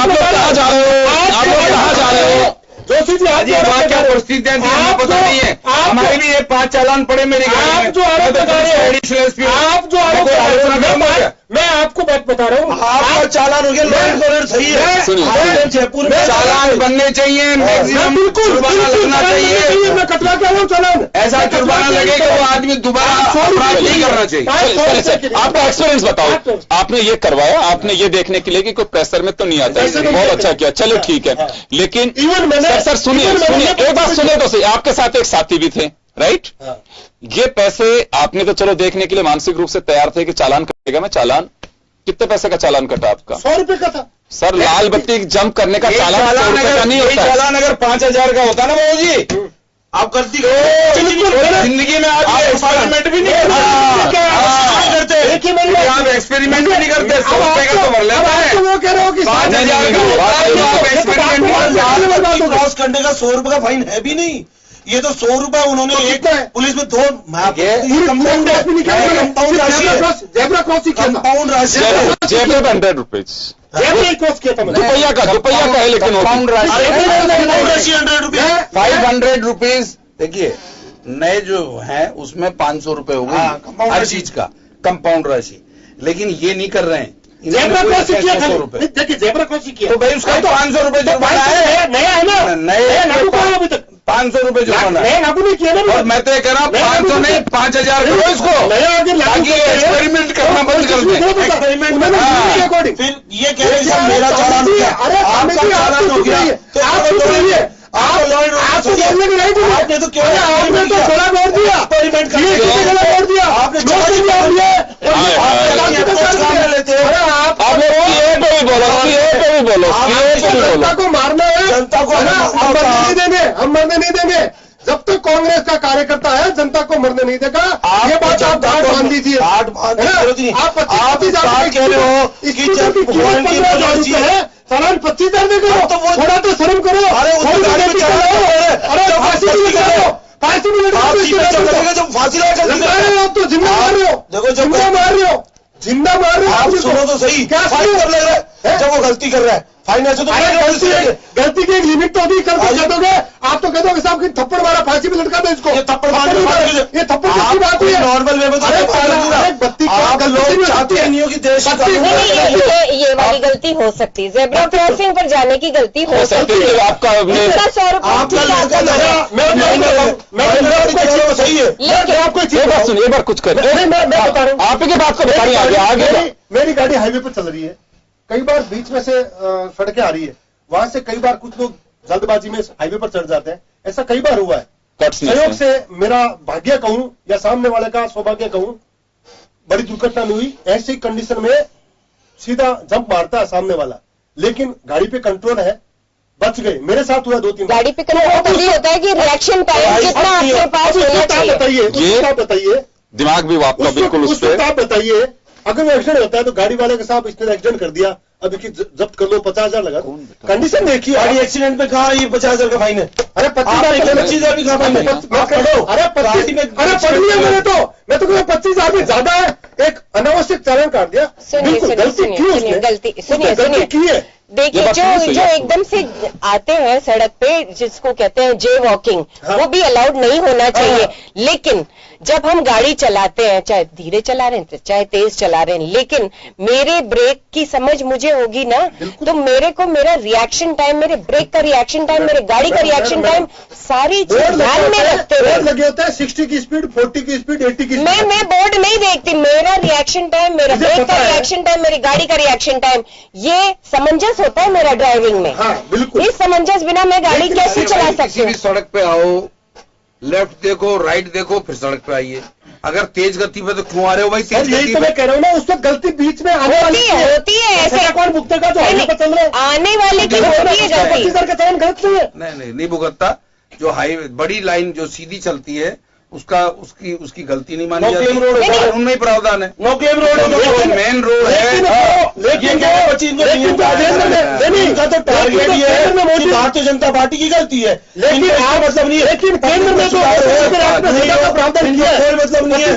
लोग कहाँ जा रहे हो? आप लोग कहाँ जा रहे हो? जोशी जी आज ये बात क्या परिस्थितियां थी हमें पता नहीं है। हमारे भी ये 5 चालान पड़े मेरे गाड़ी में। जो आरोप लगा रहे हैं, आप जो आरोप लगा रहे हैं, मैं आपको बात बता रहा हूँ, आपका चालान हो गया, लॉयड कॉर्नर सही है। जयपुर में चालान बनने चाहिए, मैक्सिमम जुर्माना लगना चाहिए। मैं कटवा के आया हूँ चालान। ऐसा जुर्माना लगे कि वो आदमी दोबारा अपराध नहीं करना चाहिए। आपका एक्सपीरियंस बताओ, आपने ये करवाया, आपने ये देखने के लिए कि कोई प्रेशर में तो नहीं आता, बहुत अच्छा किया, चलो ठीक है। लेकिन सर सुनिए, एक बात सुनिए तो सही, आपके साथ एक साथी भी थे, राइट? ये पैसे आपने तो चलो देखने के लिए मानसिक रूप से तैयार थे कि चालान कटेगा। मैं चालान कितने पैसे का चालान कटा आपका? 100 रुपए का था सर। लाल बत्ती जंप करने का चालान 100 रुपए का नहीं होता। चालान अगर 5000 का होता ना बाबू जी, आप करती जिंदगी में आप एक्सपेरिमेंट भी नहीं करते, आप एक्सपेरिमेंट भी नहीं करते। 100 रुपए का तो भर लेता है, वो कह रहे हो कि 5000 का एक्सपेरिमेंट क्रॉस करने का 100 रुपए का फाइन है भी नहीं। ये तो 100 रुपए उन्होंने एक पुलिस में 2 कंपाउंड राशि 100 रुपीज क्रॉस किया था दुपहिया का है, लेकिन कंपाउंड राशि 100 रुपए 500 रुपीज। देखिए नए जो है उसमें 500 रुपए हो गए हर चीज का कंपाउंड राशि, लेकिन ये नहीं कर रहे हैं। जेब्रा क्रॉसिंग किया खाली, देखिए जेब्रा क्रॉसिंग किया तो भाई उसका तो 500 रुपए जुर्माना है, नया है ना, नया लागू करो अभी तक 500 रुपए जुर्माना, नया लागू नहीं किया ना। और मैं तो ये कह रहा हूँ 500 नहीं 5000 करो इसको, नया आगे लागू ताकि एक्सपेरिमेंट करना बंद कर दें। एक्सपेरिमेंट अकॉर्डिंग फिर ये कह रहे हैं मेरा चालान हो गया, अरे आपका चालान हो गया, तो आप बोलिए, आपको बोलने की नहीं बोला, आपने तो क्यों आपने तो थोड़ा मोड़ दिया, एक्सपेरिमेंट कर मोड़ दिया, आपने जनता को मारना है, जनता को हम मरने नहीं देंगे, हम मरने नहीं देंगे। जब तक कांग्रेस का कार्यकर्ता है जनता को मरने नहीं देगा, ये बात आप गांठ बांध दीजिए। आप 25,000 कह रहे हो कि कीमत 15,000 रुपए है, सालान 25,000 दे करो, तो वो थोड़ा तो शर्म करो। अरे फांसी भी लगा दो, फांसी भी लगा दो, फांसी आप तो जिंदा मार रहे हो, देखो जिंदा मार रहे हो, जिंदा मार रहे हो। आप सुनो तो सही, क्या फाइन कर लग रहा है जब वो गलती कर रहा है, फाइन ऐसे तो गलती की एक लिमिट तो अभी कर दोगे, आप तो कहते हो कि साहब की थप्पड़ मारा, फांसी में लटका दो इसको, ये थप्पड़ मारने ये थप्पड़ किसकी बात है? नॉर्मल वे में आप लोग चाहते नहीं हो कि देश ये वाली गलती हो सकती है, जेब्रा क्रॉसिंग पर जाने की गलती हो सकती है, आपका इसका 100 रुपये सही है। सुनिए, एक बार कुछ करिए, मैं बता रहा हूँ आपकी बात को बताइए आगे। मेरी गाड़ी हाईवे पर चल रही है, कई बार बीच में से सड़कें आ रही है, वहां से कई बार कुछ लोग जल्दबाजी में हाईवे पर चढ़ जाते हैं, ऐसा कई बार हुआ है। संयोग से मेरा भाग्य कहूं या सामने वाले का सौभाग्य कहूं, बड़ी दुर्घटना नहीं हुई। ऐसी कंडीशन में सीधा जंप मारता है सामने वाला, लेकिन गाड़ी पे कंट्रोल है, बच गए। मेरे साथ हुआ 2-3 गाड़ी पे कंट्रोल तभी होता है कि रिएक्शन टाइम जितना आपके पास होना चाहिए। बताइए दिमाग भी आपका बिल्कुल उस पर। आप बताइए, अगर वो एक्सीडेंट होता है तो गाड़ी वाले के साथ इसने एक्सीडेंट कर दिया, अब इसकी जब्त कर लो, 50,000 लगा। कंडीशन देखिए, गाड़ी एक्सीडेंट में कहा ये 50,000 का फाइन है। अरे 25,000 भी कहा फाइन है। अरे 25 में पढ़ लिया मैंने तो, मैं तो कहूँ 25,000 भी ज्यादा है, एक अनावश्यक चालान काट दिया। सुनिए गलती की है। देखिए, जो एकदम से आते हैं सड़क पे, जिसको कहते हैं जे वॉकिंग, वो भी अलाउड नहीं होना चाहिए। लेकिन जब हम गाड़ी चलाते हैं, चाहे धीरे चला रहे हैं चाहे तेज चला रहे हैं, लेकिन मेरे ब्रेक की समझ मुझे होगी ना, तो मेरे को मेरा रिएक्शन टाइम, मेरे ब्रेक का रिएक्शन टाइम, मेरे गाड़ी का रिएक्शन टाइम, सारी चीज ध्यान में रखते हुए लगे होता है 60 की स्पीड, 40 की स्पीड, 80 की स्पीड। मैं बोर्ड नहीं देखती, मेरा रिएक्शन टाइम, मेरा ब्रेक का रिएक्शन टाइम, मेरी गाड़ी का रिएक्शन टाइम, ये समंजस होता है मेरा ड्राइविंग में। हाँ, बिल्कुल। इस समंजस बिना मैं गाड़ी कैसे चला सकती हूँ? सड़क पे आओ, लेफ्ट देखो, राइट देखो, फिर सड़क पे आइए। अगर तेज गति पे तो क्यों आ रहे हो भाई? तेज यही तो मैं कह रहा हूँ ना, उसको गलती बीच में आने वाली होती है ऐसे कौन भुगतेगा जो हाईवे पर चल रहे हैं? आने वाले की होती है गलती। 25,000 का चालान गलत नहीं है। नहीं भुगतता। जो हाईवे बड़ी लाइन जो सीधी चलती है उसकी गलती नहीं मानी जाती, उनमें ही प्रावधान है। No claim road main road है, लेकिन इनका तो टारगेट ये है कि भारतीय जनता पार्टी की गलती है, लेकिन मतलब नहीं है। लेकिन केंद्र में तो प्रावधान किया है, मतलब नहीं है।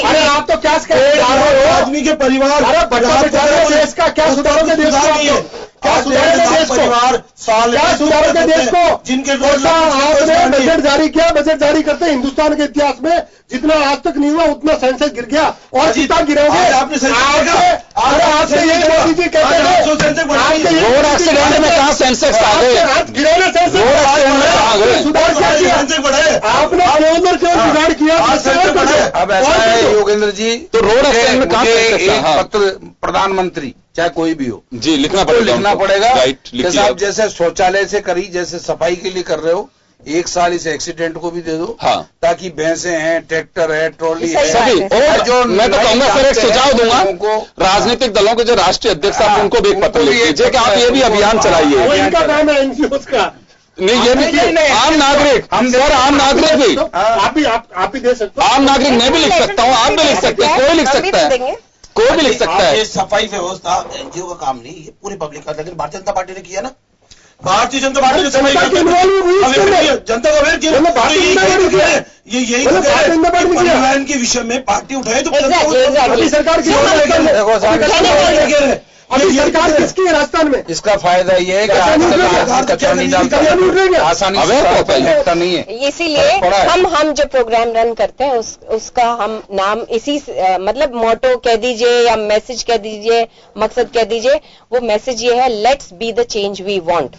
अरे आप तो क्या आदमी के परिवार देश का क्या सुधारोगे? देश को क्या सुधारोगे? देश परिवार साल क्या सुधारोगे देश को? जिनके आपने बजट जारी किया, बजट जारी करते हिंदुस्तान के इतिहास में जितना आज तक नहीं हुआ उतना सेंसेक्स गिर गया, और जितना गिरोगे आपने आपसे ये मोदी जी कहते हैं रोड एक्सीडेंट में कहाँ सेंसेक्स आ गए? गिरोगे सेंसेक्स सुधार क्या किया आपने? क्यों बिगाड़ किया? अब ऐसा है योगेंद्र जी, तो रोड एक्सीडेंट में कहाँ एक पत्र प्रधानमंत्री चाहे कोई भी हो जी लिखना पड़ेगा। राइट, आप जैसे शौचालय से करी, जैसे सफाई के लिए कर रहे हो, 1 साल इस एक्सीडेंट को भी दे दो। हाँ, ताकि भैंसे हैं, ट्रैक्टर है, ट्रॉली है, सभी। और जो मैं तो कहूंगा सर, एक सुझाव दूंगा उनको, राजनीतिक दलों के जो राष्ट्रीय अध्यक्ष साहब उनको भी एक पत्र लिख दीजिए कि आप ये भी अभियान चलाइए। इनका काम है एनजीओ का। नहीं, ये भी आम नागरिक, हम सर आम नागरिक भी, आप ही दे सकते हो। आम नागरिक मैं भी लिख सकता हूँ, आप भी लिख सकते हैं, कोई लिख सकता है, कोई भी लिख सकता है। ये सफाई व्यवस्था एनजीओ का काम नहीं, ये पूरी पब्लिक का, लेकिन भारतीय जनता पार्टी ने किया ना। भारतीय जनता पार्टी ने सफाई जनता का वेट किया, ये यही परिवहन के विषय में पार्टी उठाए तो सरकार की अभी सरकार किसकी है राजस्थान में? इसका फायदा ये है कि कचरा नहीं डालता, आसानी से होता नहीं है। इसीलिए हम जो प्रोग्राम रन करते हैं उसका हम नाम इसी मतलब मोटो कह दीजिए या मैसेज कह दीजिए, मकसद कह दीजिए, वो मैसेज ये है, let's be the change we want.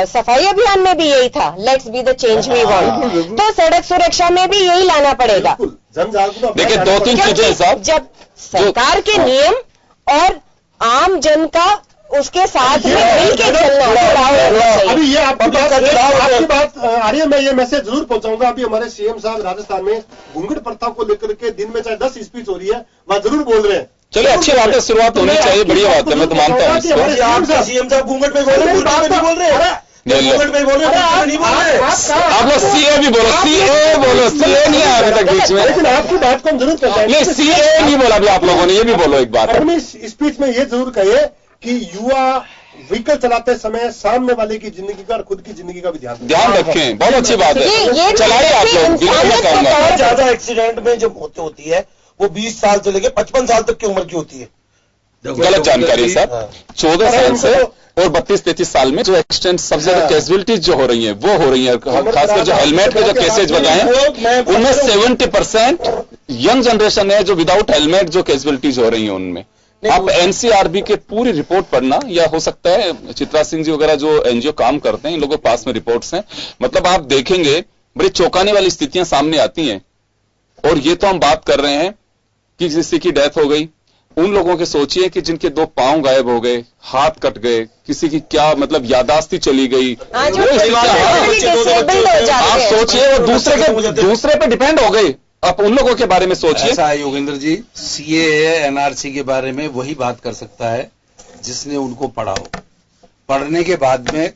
सफाई अभियान में भी यही था, let's be the change we want. तो सड़क सुरक्षा में भी यही लाना पड़ेगा। देखिए 2-3 चीजें साहब, जब सरकार के नियम और आम जन का उसके साथ में मिलकर चलना। अभी ये आपकी बात आ रही है, मैं ये मैसेज जरूर पहुंचाऊंगा। अभी हमारे सीएम साहब राजस्थान में घूंघट प्रथा को लेकर के दिन में चाहे 10 स्पीच हो रही है, वहां जरूर बोल रहे हैं। चलिए अच्छी बात है, शुरुआत होनी चाहिए, बढ़िया बात है, मैं तो मानता हूँ। सीएम साहब घूंघट में बोल रहे हैं, बोल रहे हैं, घूंघट में बोल रहे हैं, नहीं बोल रहे। आप लोग सीए भी बोलो, सीए बोलो, सीए नहीं आया अभी तक बीच में, लेकिन आपकी बात को हम जरूर नहीं सीए नहीं बोला अभी आप लोगों ने, ये भी बोलो एक बात। अपनी स्पीच में ये जरूर कहिए कि युवा व्हीकल चलाते समय सामने वाले की जिंदगी का और खुद की जिंदगी का भी ध्यान रखें। बहुत अच्छी बात है, चलाइए आप लोग। ज्यादा एक्सीडेंट में जो मौत होती है वो 20 साल से लेकर 55 साल तक की उम्र की होती है। गलत जानकारी सर, 14 साल से और 32-33 साल में जो एक्सीडेंट सबसे ज्यादा कैजुअलिटीज जो हो रही है वो हो रही है, खासकर जो हेलमेट के जो केसेज बताए उनमें 70% यंग जनरेशन है जो विदाउट हेलमेट जो कैजुअलिटीज हो रही है उनमें। आप एनसीआरबी के पूरी रिपोर्ट पढ़ना, या हो सकता है चित्रा सिंह जी वगैरह जो एनजीओ काम करते हैं इन लोगों के पास में रिपोर्ट्स हैं, मतलब आप देखेंगे बड़ी चौंकाने वाली स्थितियां सामने आती हैं। और ये तो हम बात कर रहे हैं कि किसी की डेथ हो गई, उन लोगों के सोचिए कि जिनके 2 पांव गायब हो गए, हाथ कट गए, किसी की क्या मतलब यादाश्त ही चली गई, आप सोचिए वो दूसरे पे डिपेंड हो गई। आप उन लोगों के बारे में सोचिए। ऐसा है योगेंद्र जी, सीएए एनआरसी के बारे में वही बात कर सकता है जिसने उनको पढ़ा हो। पढ़ने के बाद में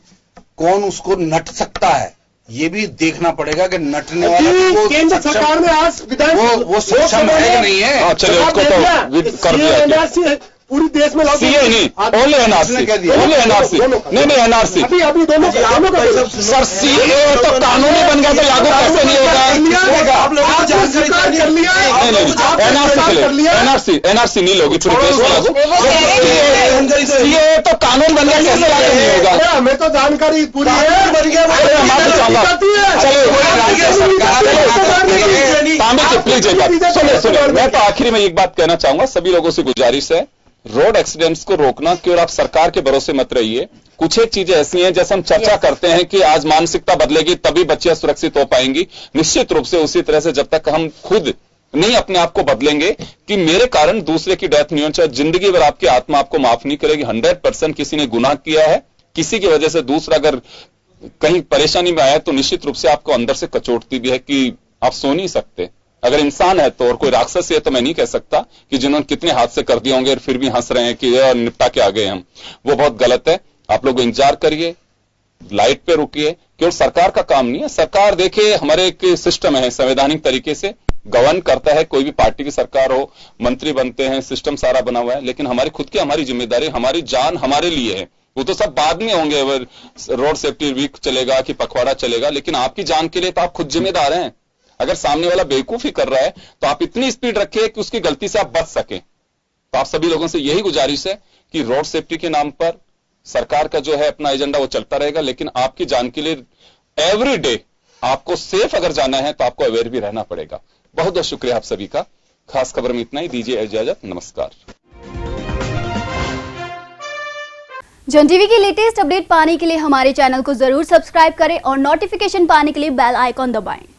कौन उसको नट सकता है ये भी देखना पड़ेगा कि नटने वाला केंद्र सरकार ने आज विधायक वो सक्षम है कि नहीं है। चलिए उसको तो कर दिया पूरी देश में सीए नहीं, ओनली एनआरसी, ओनली एनआरसी, नहीं एनआरसी। अभी दोनों सर सीए तो कानूनी बन गया तो लागू कैसे नहीं होगा? एनआरसी नहीं होगी पूरे देश में लागू, सीए तो कानून बन गया कैसे लागू नहीं होगा? हमें तो जानकारी पूरी है, बन गया सुनिए, मैं तो आखिरी में एक बात कहना चाहूंगा, सभी लोगों से गुजारिश है, रोड एक्सीडेंट्स को रोकना केवल आप सरकार के भरोसे मत रहिए। कुछ एक चीजें ऐसी हैं जैसे हम चर्चा करते हैं कि आज मानसिकता बदलेगी तभी बच्चियां सुरक्षित हो पाएंगी, निश्चित रूप से उसी तरह से जब तक हम खुद नहीं अपने आप को बदलेंगे कि मेरे कारण दूसरे की डेथ नहीं होनी चाहिए, जिंदगी भर आपकी आत्मा आपको माफ नहीं करेगी। 100% किसी ने गुनाह किया है, किसी की वजह से दूसरा अगर कहीं परेशानी में आया तो निश्चित रूप से आपको अंदर से कचोटती भी है कि आप सो नहीं सकते। अगर इंसान है तो, और कोई राक्षस है तो मैं नहीं कह सकता कि जिन्होंने कितने हादसे कर दिए होंगे और फिर भी हंस रहे हैं कि और निपटा के आ गए हम, वो बहुत गलत है। आप लोग इंतजार करिए, लाइट पे रुकिए, केवल सरकार का काम नहीं है। सरकार देखिए हमारे एक सिस्टम है, संवैधानिक तरीके से गवर्न करता है, कोई भी पार्टी की सरकार हो, मंत्री बनते हैं, सिस्टम सारा बना हुआ है, लेकिन हमारी खुद की हमारी जिम्मेदारी, हमारी जान हमारे लिए है। वो तो सब बाद में होंगे, रोड सेफ्टी वीक चलेगा कि पखवाड़ा चलेगा, लेकिन आपकी जान के लिए तो आप खुद जिम्मेदार हैं। अगर सामने वाला बेवकूफी कर रहा है तो आप इतनी स्पीड रखिए कि उसकी गलती से आप बच सकें। तो आप सभी लोगों से यही गुजारिश है कि रोड सेफ्टी के नाम पर सरकार का जो है अपना एजेंडा वो चलता रहेगा, लेकिन आपकी जान के लिए एवरी डे आपको सेफ अगर जाना है तो आपको अवेयर भी रहना पड़ेगा। बहुत बहुत शुक्रिया आप सभी का। खास खबर में इतना ही, दीजिए इजाजत, नमस्कार। जन टीवी की लेटेस्ट अपडेट पाने के लिए हमारे चैनल को जरूर सब्सक्राइब करें और नोटिफिकेशन पाने के लिए बेल आइकॉन दबाएं।